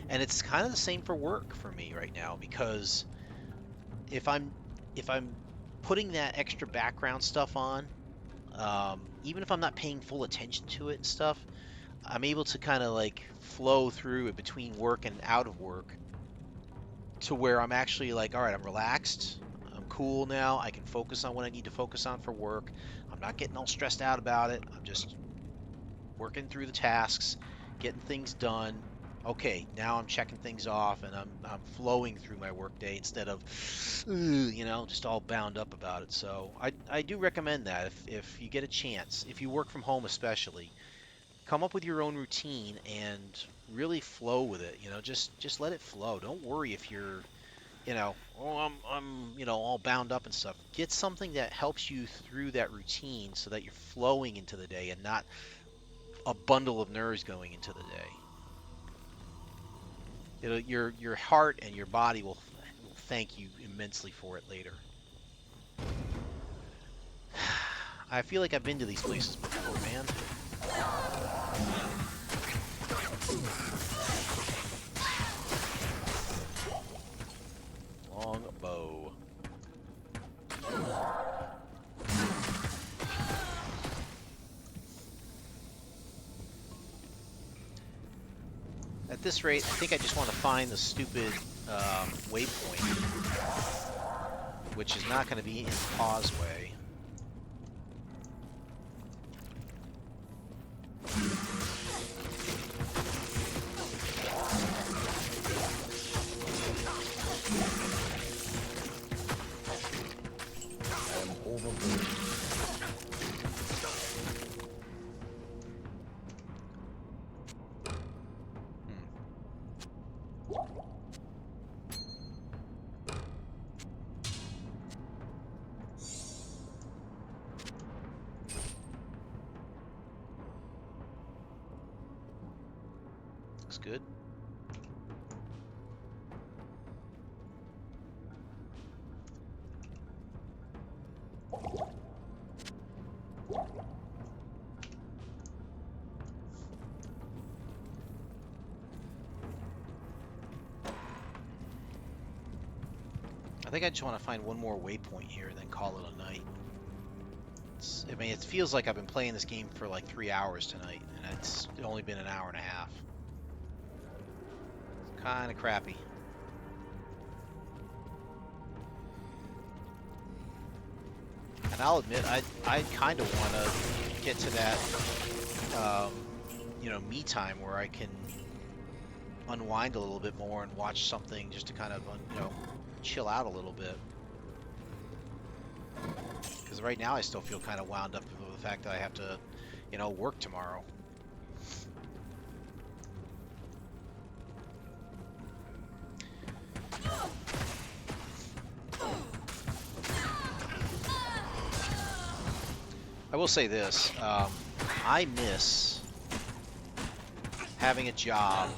And it's kind of the same for work for me right now, because if I'm putting that extra background stuff on, even if I'm not paying full attention to it and stuff, I'm able to kind of like flow through it between work and out of work to where I'm actually like, all right, I'm relaxed, I'm cool now, I can focus on what I need to focus on for work. I'm not getting all stressed out about it. I'm just working through the tasks, getting things done. Okay, now I'm checking things off, and I'm flowing through my workday instead of, just all bound up about it. So I do recommend that if you get a chance, if you work from home especially, come up with your own routine and really flow with it. Just let it flow. Don't worry if you're, I'm all bound up and stuff. Get something that helps you through that routine so that you're flowing into the day and not a bundle of nerves going into the day. Your heart and your body will thank you immensely for it later. I feel like I've been to these places before, man. Long bow. At this rate, I think I just want to find the stupid waypoint, which is not going to be in the causeway. good. I think I just want to find one more waypoint here and then call it a night. I mean, it feels like I've been playing this game for like 3 hours tonight, and it's only been an hour and a half. It's kind of crappy. And I'll admit, I kind of want to get to that, you know, me time where I can unwind a little bit more and watch something just to kind of, you know, chill out a little bit. Because right now I still feel kind of wound up with the fact that I have to, you know, work tomorrow. I will say this, I miss having a job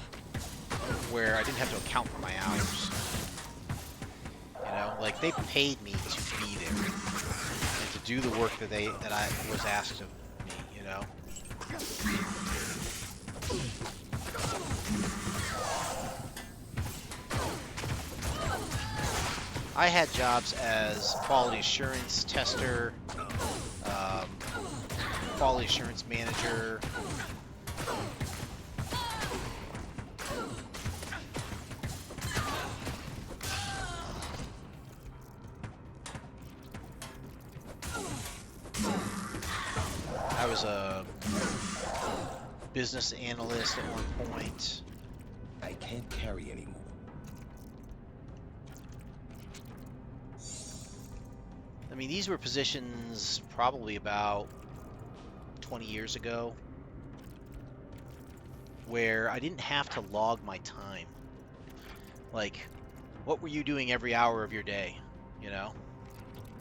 where I didn't have to account for my hours. You know, like they paid me to be there and to do the work that I was asked of me, you know. I had jobs as quality assurance tester, quality assurance manager. I was a business analyst at one point. I can't carry anymore. I mean, these were positions probably about 20 years ago where I didn't have to log my time. Like, what were you doing every hour of your day, you know?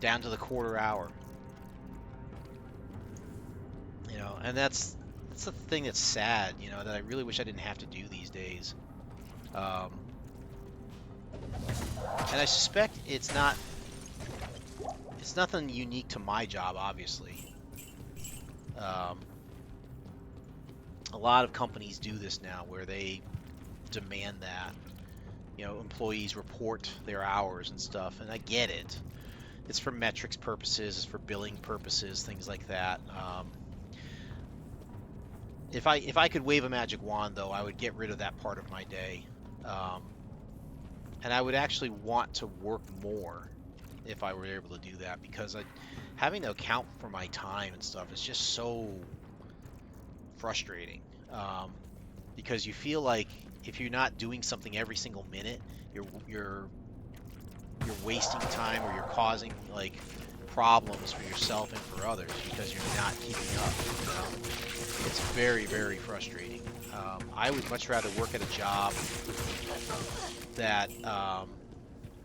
Down to the quarter hour. You know, and that's the thing that's sad, you know, that I really wish I didn't have to do these days. And I suspect it's nothing unique to my job, obviously. A lot of companies do this now where they demand that, you know, employees report their hours and stuff, and I get it. It's for metrics purposes, it's for billing purposes, things like that. If I could wave a magic wand, though, I would get rid of that part of my day. And I would actually want to work more if I were able to do that, because having to account for my time and stuff is just so frustrating. Because you feel like if you're not doing something every single minute, you're wasting time, or you're causing like problems for yourself and for others because you're not keeping up. You know? It's very, very frustrating. I would much rather work at a job that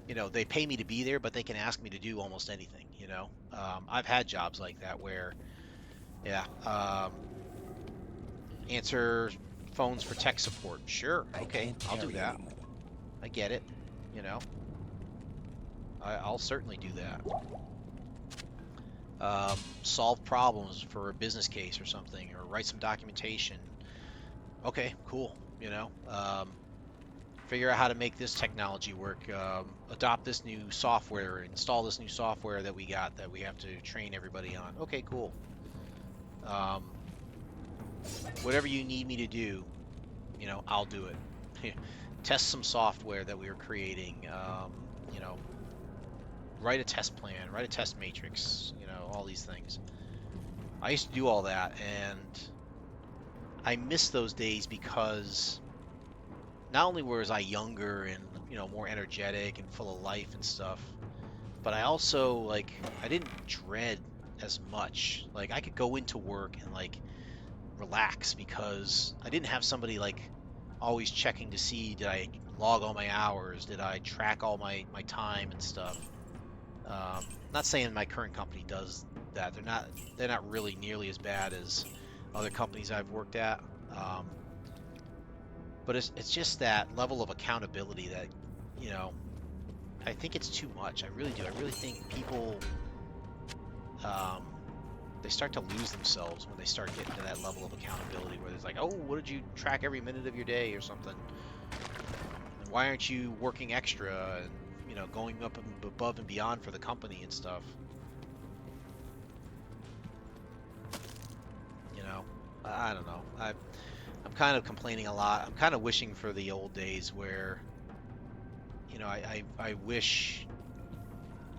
you know, they pay me to be there, but they can ask me to do almost anything. You know, I've had jobs like that where, yeah, answer phones for tech support. Sure, okay, I'll do that. I get it. You know, I'll certainly do that. Solve problems for a business case or something, or write some documentation. Okay, cool. You know, figure out how to make this technology work. Adopt this new software. Install this new software that we have to train everybody on. Okay, cool. Whatever you need me to do, you know, I'll do it. Test some software that we were creating. You know, write a test plan, write a test matrix, you know, all these things. I used to do all that, and I miss those days because not only was I younger and, you know, more energetic and full of life and stuff, but I also, like, I didn't dread as much. Like, I could go into work and, like, relax because I didn't have somebody, like, always checking to see, did I log all my hours, did I track all my time and stuff. Not saying my current company does that. They're not really nearly as bad as other companies I've worked at. But it's just that level of accountability that, you know, I think it's too much. I really do. I really think people um, they start to lose themselves when they start getting to that level of accountability where it's like, oh, what did you track every minute of your day or something? And why aren't you working extra and going up and above and beyond for the company and stuff? You know, I don't know. I'm kind of complaining a lot. I'm kind of wishing for the old days where I wish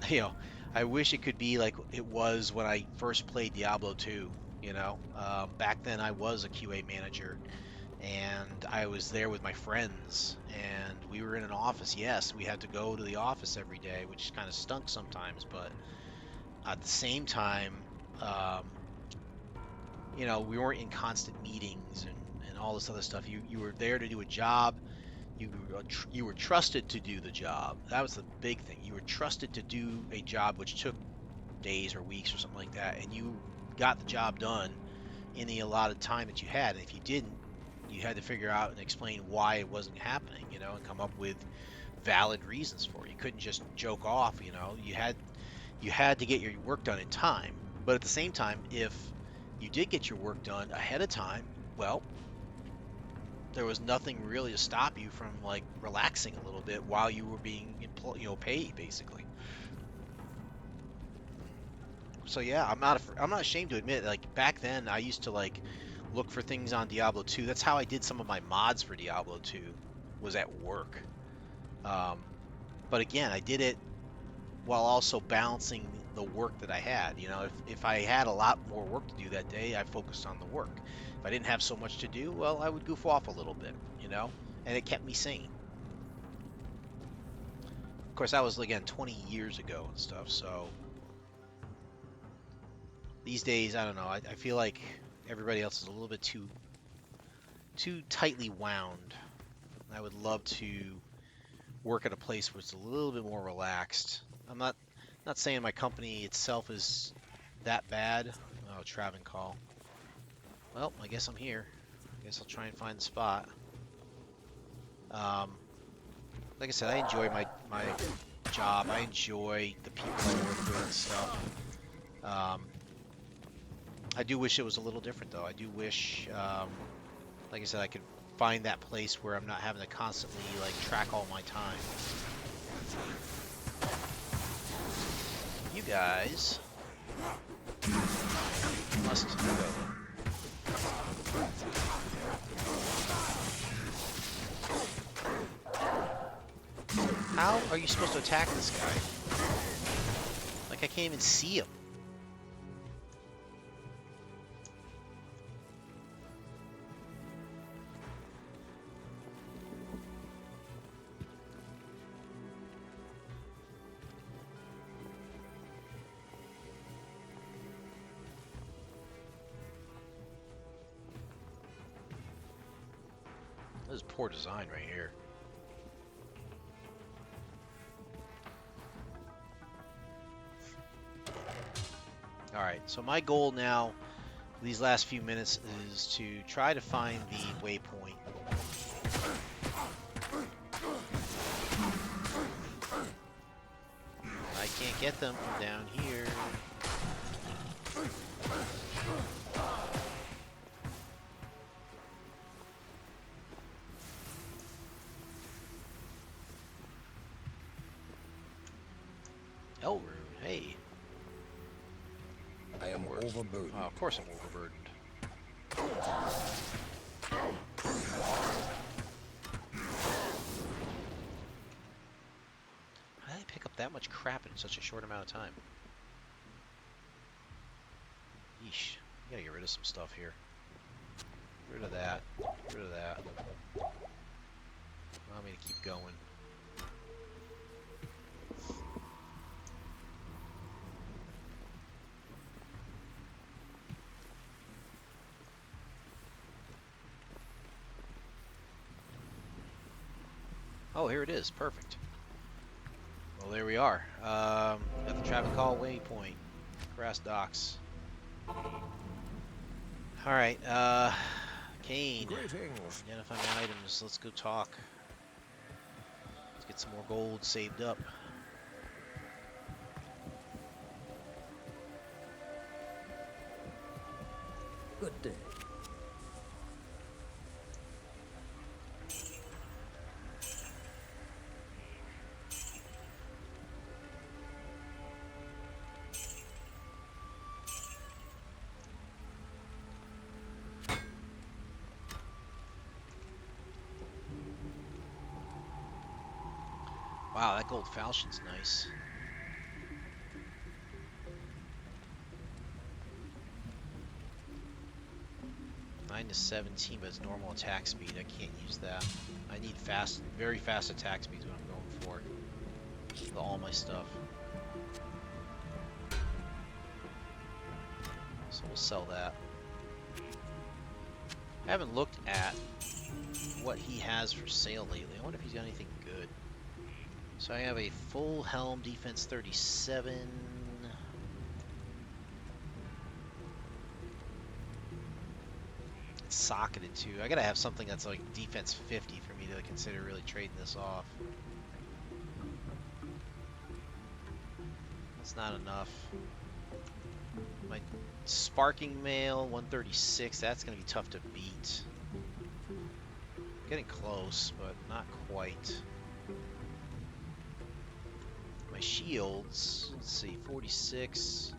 you know I wish it could be like it was when I first played Diablo 2. Back then I was a QA manager and I was there with my friends and we were in an office. Yes, we had to go to the office every day, which kind of stunk sometimes, but at the same time, um, we weren't in constant meetings and all this other stuff. You were there to do a job. You were trusted to do the job. That was the big thing. You were trusted to do a job which took days or weeks or something like that, and you got the job done in the allotted time that you had. And if you didn't, you had to figure out and explain why it wasn't happening, and come up with valid reasons for it. You couldn't just joke off, you had to get your work done in time. But at the same time, if you did get your work done ahead of time, well, there was nothing really to stop you from like relaxing a little bit while you were being paid basically. So yeah, I'm not ashamed to admit, like back then I used to like look for things on Diablo 2. That's how I did some of my mods for Diablo 2, was at work. Um, but again, I did it while also balancing the work that I had. If I had a lot more work to do that day, I focused on the work. If I didn't have so much to do, well, I would goof off a little bit, and it kept me sane. Of course, that was again 20 years ago and stuff. So these days, I don't know. I feel like everybody else is a little bit too tightly wound. I would love to work at a place where it's a little bit more relaxed. I'm not saying my company itself is that bad. Oh, Traven call. Well, I guess I'm here. I guess I'll try and find the spot. Um, like I said, I enjoy my job. I enjoy the people I work with and stuff. I do wish it was a little different, though. I do wish, like I said, I could find that place where I'm not having to constantly like track all my time. You guys must go. How are you supposed to attack this guy? Like I can't even see him. This is poor design right here. Alright, so my goal now, these last few minutes, is to try to find the waypoint. I can't get them from down here. Elrune, hey. I am overburdened. Oh, of course I'm overburdened. How did I pick up that much crap in such a short amount of time? Yeesh. I gotta get rid of some stuff here. Get rid of that. Get rid of that. Allow me to keep going. Oh, here it is. Perfect. Well, there we are. At the Travancore waypoint. Grass docks. Alright, Kane. Greetings. Identify my items. Let's go talk. Let's get some more gold saved up. Good day. Wow, that gold falchion's nice. Nine to 17, but it's normal attack speed. I can't use that. I need fast, very fast attack speed is what I'm going for. With all my stuff. So we'll sell that. I haven't looked at what he has for sale lately. I wonder if he's got anything good. So I have a full helm, defense 37. It's socketed too. I gotta have something that's like defense 50 for me to consider really trading this off. That's not enough. My sparking mail 136. That's gonna be tough to beat. Getting close, but not quite. My shields, let's see, 46,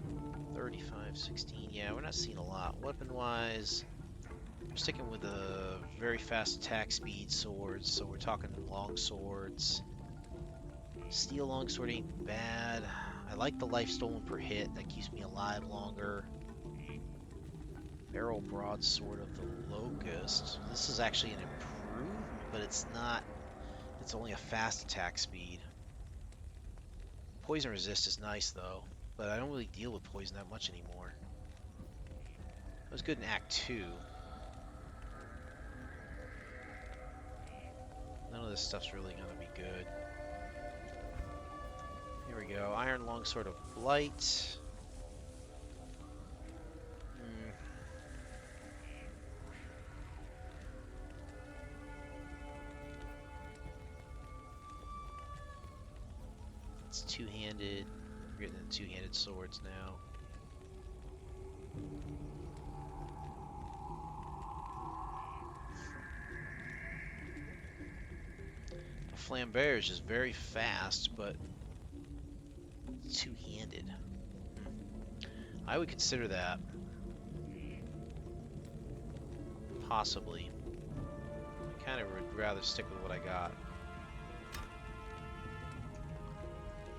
35, 16. Yeah, we're not seeing a lot. Weapon-wise, we're sticking with the very fast attack speed swords, so we're talking long swords. Steel longsword ain't bad. I like the life stolen per hit. That keeps me alive longer. Barrel broadsword of the Locust. This is actually an improvement, but it's not. It's only a fast attack speed. Poison resist is nice though, but I don't really deal with poison that much anymore. It was good in Act 2. None of this stuff's really gonna be good. Here we go. Iron Longsword of Blight. It's two-handed. We're getting into two-handed swords now. The Flambear is just very fast, but two-handed. I would consider that. Possibly. I kind of would rather stick with what I got.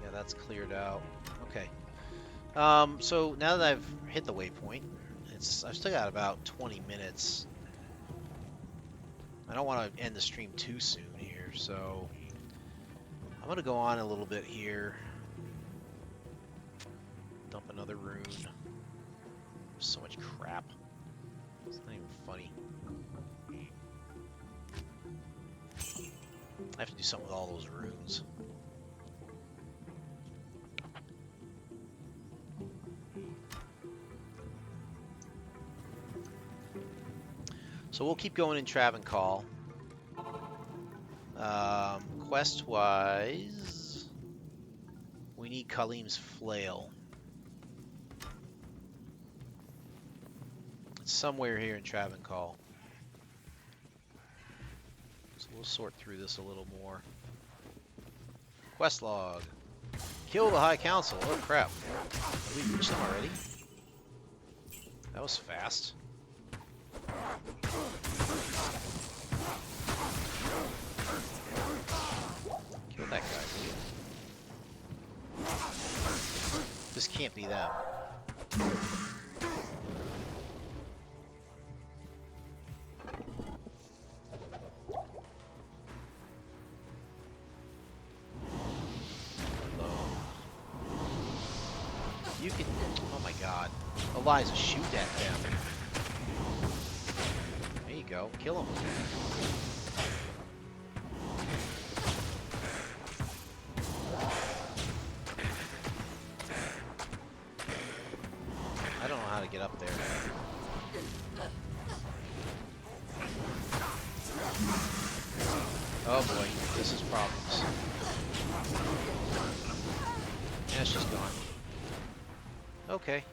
Yeah, that's cleared out. Okay. So now that I've hit the waypoint, I've still got about 20 minutes. I don't want to end the stream too soon here, so I'm gonna go on a little bit here. Dump another rune. So much crap. It's not even funny. I have to do something with all those runes. So we'll keep going in Travancore. Quest-wise, we need Khalim's Flail. It's somewhere here in Travancore. So we'll sort through this a little more. Quest log. Kill the High Council. Oh crap. Did we reach them already? That was fast. Kill that guy, will you? This can't be them. You can... Oh my god. Eliza, shoot at them. There you go. Kill him. I don't know how to get up there. Oh boy, this is problems. Yeah, she's gone. Okay.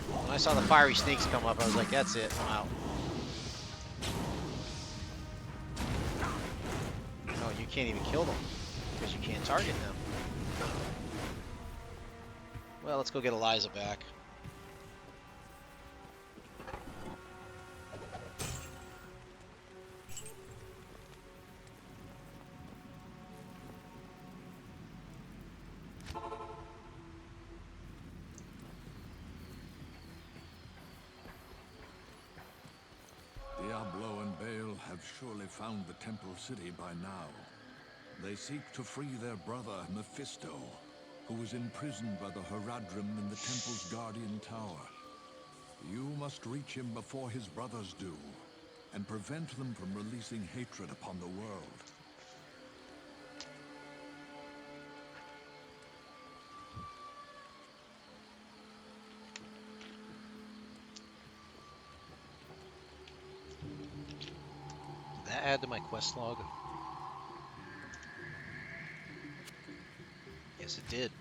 When I saw the fiery snakes come up, I was like, that's it, I'm out. Oh, you can't even kill them, because you can't target them. Well, let's go get Eliza back. Diablo and Baal have surely found the Temple City by now. They seek to free their brother, Mephisto, who was imprisoned by the Horadrim in the Temple's Guardian Tower. You must reach him before his brothers do, and prevent them from releasing hatred upon the world. Did that add to my quest log? Yes, it did.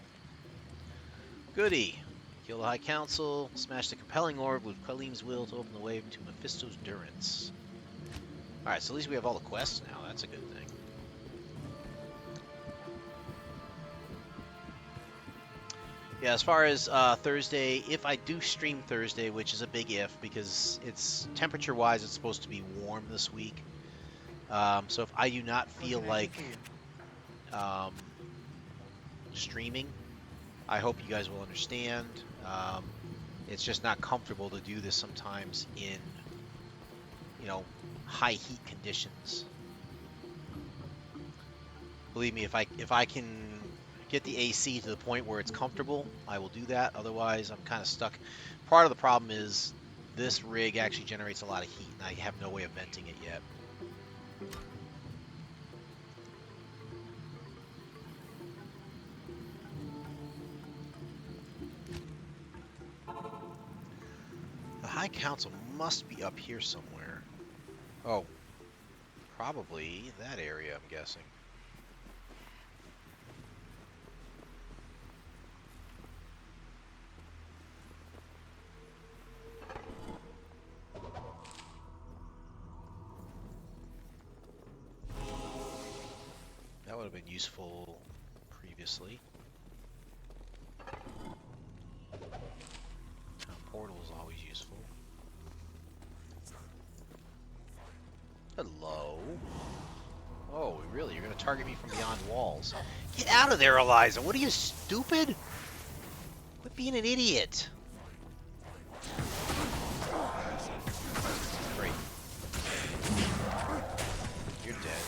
Goody. Kill the High Council, smash the compelling orb with Kaleem's will to open the way to Mephisto's Durance. Alright, so at least we have all the quests now. That's a good thing. Yeah, as far as Thursday, if I do stream Thursday, which is a big if, because it's temperature-wise, it's supposed to be warm this week. So if I do not feel like streaming, I hope you guys will understand. It's just not comfortable to do this sometimes in, high heat conditions. Believe me, if I can get the AC to the point where it's comfortable, I will do that. Otherwise, I'm kind of stuck. Part of the problem is this rig actually generates a lot of heat, and I have no way of venting it yet. The High Council must be up here somewhere. Oh, probably that area, I'm guessing. That would have been useful previously. Portal is always useful. Hello. Oh, really? You're going to target me from beyond walls? Get out of there, Eliza! What are you, stupid? Quit being an idiot. Great. You're dead.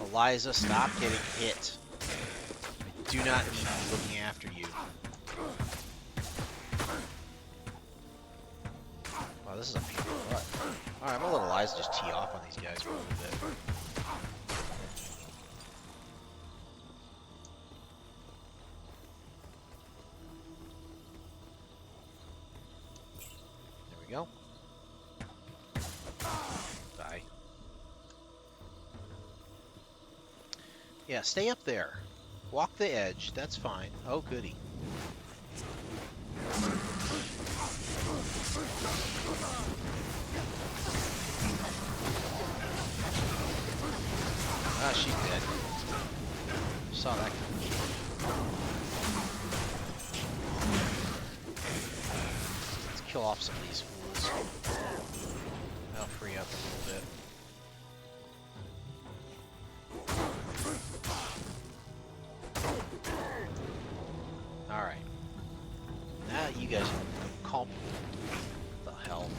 Eliza, stop getting hit. I do not need to be looking after you. Wow, this is a pain in the butt. Alright, I'm gonna let Eliza just tee off on these guys for a little bit. There we go. Die. Yeah, stay up there. Walk the edge, that's fine. Oh, goody. Ah, she's dead. Saw that coming. Let's kill off some of these fools. That'll free up a little bit. Alright. Now that you guys are calm. What the hell?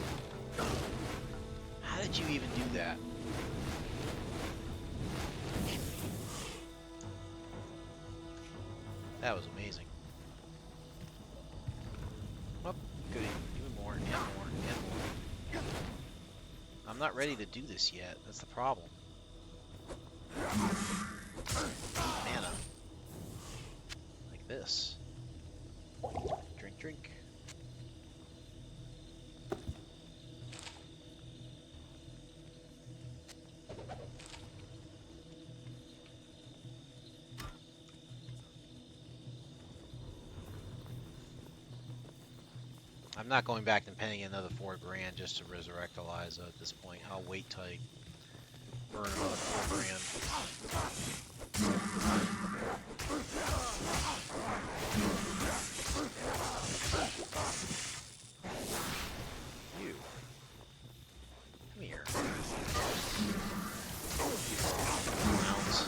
How did you even do that? That was amazing. Oh, goody. Even more, and more, and more. I'm not ready to do this yet. That's the problem. Mana. Like this. Drink, drink. not going back and paying another 4 grand just to resurrect Eliza at this point. I'll wait till I burn another 4 grand. You. Come here. Mounts.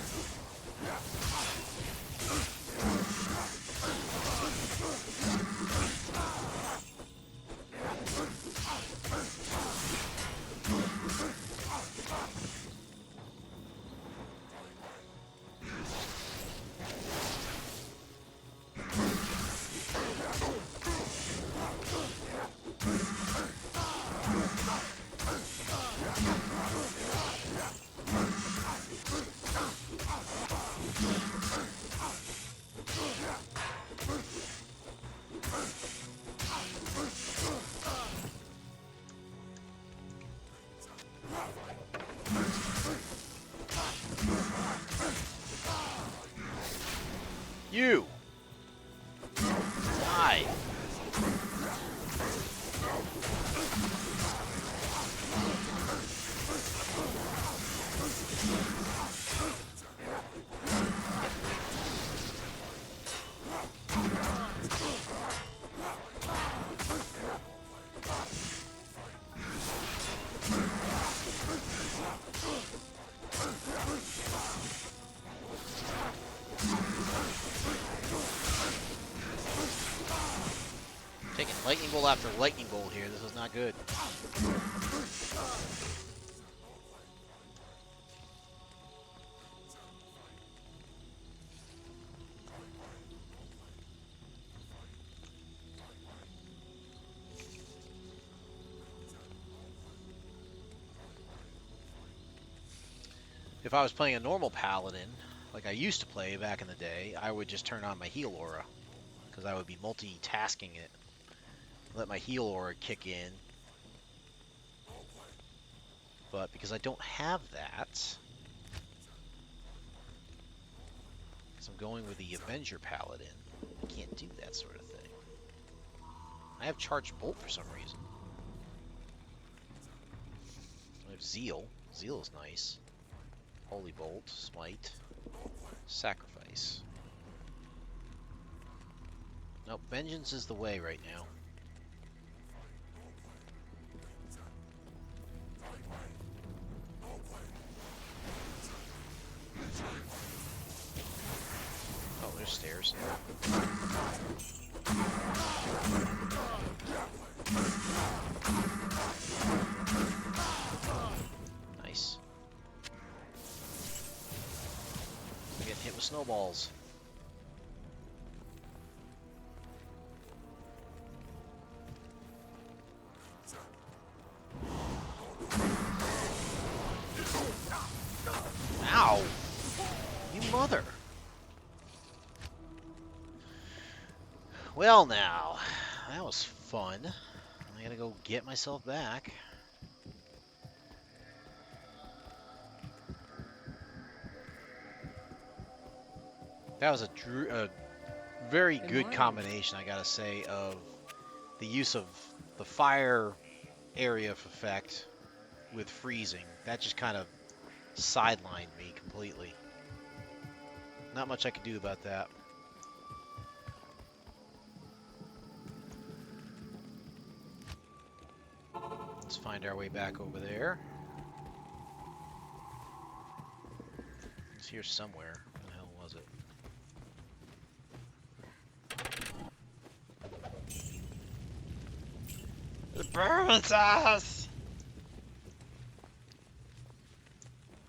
You! Die! Taking lightning bolt after lightning bolt here. This is not good. If I was playing a normal paladin, like I used to play back in the day, I would just turn on my heal aura, because I would be multitasking it. Let my heal aura kick in. But because I don't have that, because I'm going with the Avenger Paladin, I can't do that sort of thing. I have Charged Bolt for some reason. I have Zeal. Zeal is nice. Holy Bolt, Smite, Sacrifice. Nope, Vengeance is the way right now. Oh, there's stairs. Nice. I'm getting hit with snowballs. Ow! You mother! Well now, that was fun. I gotta go get myself back. That was a very good combination, I gotta say, of the use of the fire area effect with freezing. That just kind of sidelined me completely. Not much I could do about that. Let's find our way back over there. It's here somewhere. Where the hell was it? The princess!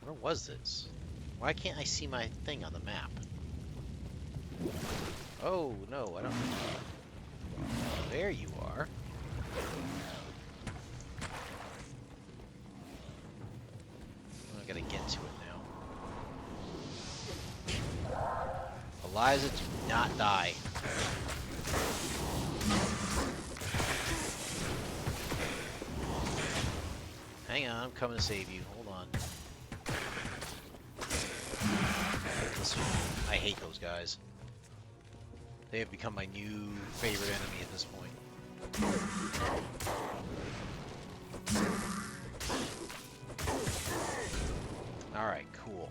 Where was this? Why can't I see my thing on the map? Oh, no, I don't... There you are. I gotta get to it now. Eliza, do not die. Hang on, I'm coming to save you. Hold on. I hate those guys. They have become my new favorite enemy at this point. Alright, cool.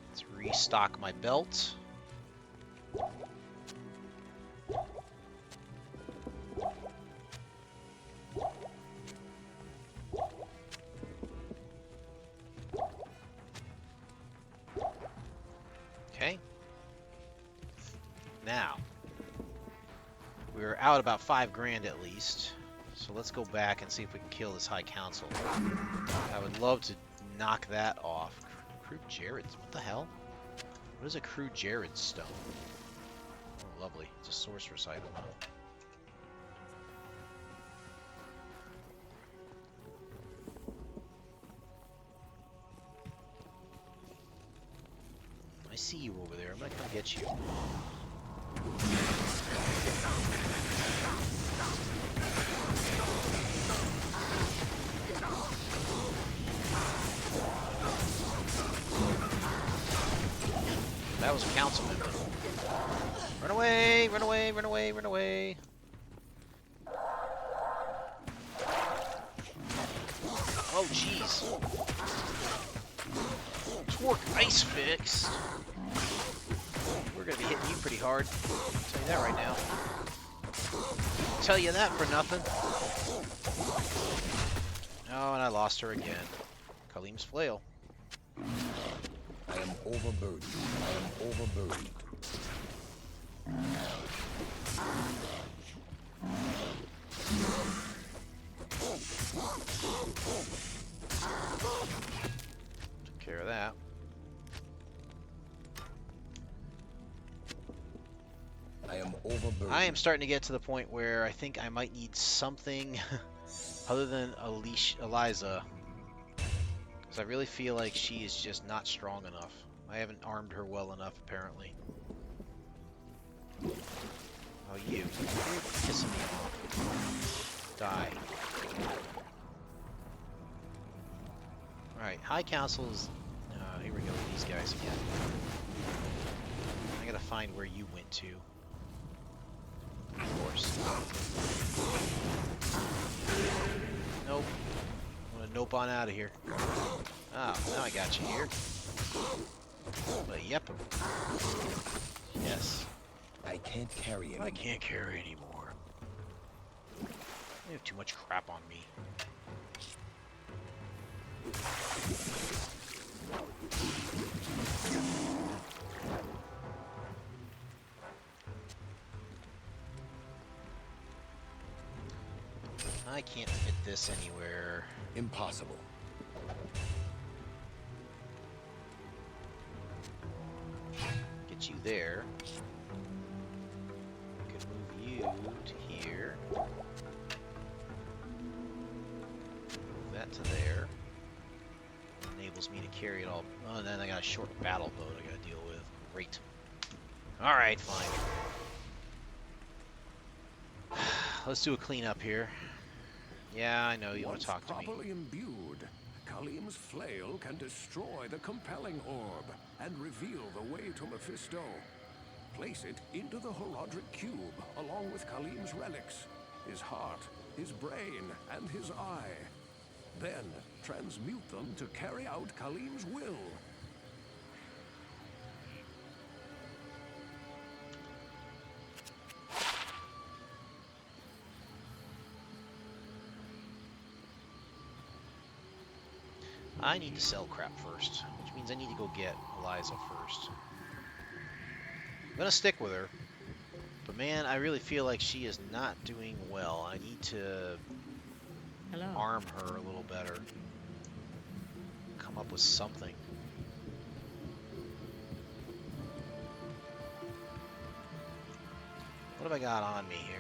Let's restock my belt. Okay. Now, we're out about 5 grand at least. So let's go back and see if we can kill this High Council. I would love to knock that off. Crude Jared's, what the hell? What is a Crude Jared stone? Oh, lovely. It's a sorceress item, huh? I see you over there. I'm gonna come get you. That was a council member. Run away! Run away! Run away! Run away! Oh, jeez. Torque Ice Fix. We're gonna be hitting you pretty hard. I'll tell you that right now. I'll tell you that for nothing. Oh, and I lost her again. Khalim's flail. I am overburdened. I am overburdened. Took care of that. I am overburdened. I am starting to get to the point where I think I might need something other than Eliza. Because I really feel like she is just not strong enough. I haven't armed her well enough, apparently. Oh, you. You're pissing me off. Die. Alright, High Council is... here we go with these guys again. I gotta find where you went to. Of course. Nope. I'm gonna nope on out of here. Ah, now I got you here. But yep. Yes. I can't carry anymore. I can't carry anymore. I have too much crap on me. I can't fit this anywhere. Impossible. Get you there. Could move you to here. Move that to there. Enables me to carry it all. Oh, and then I got a short battle boat I gotta deal with. Great. Alright, fine. Let's do a cleanup here. Yeah, I know you want to talk to me. Properly imbued, Khalim's flail can destroy the compelling orb and reveal the way to Mephisto. Place it into the Horadric cube along with Khalim's relics, his heart, his brain, and his eye. Then transmute them to carry out Khalim's will. I need to sell crap first, which means I need to go get Eliza first. I'm gonna stick with her, but man, I really feel like she is not doing well. I need to arm her a little better. Come up with something. What have I got on me here?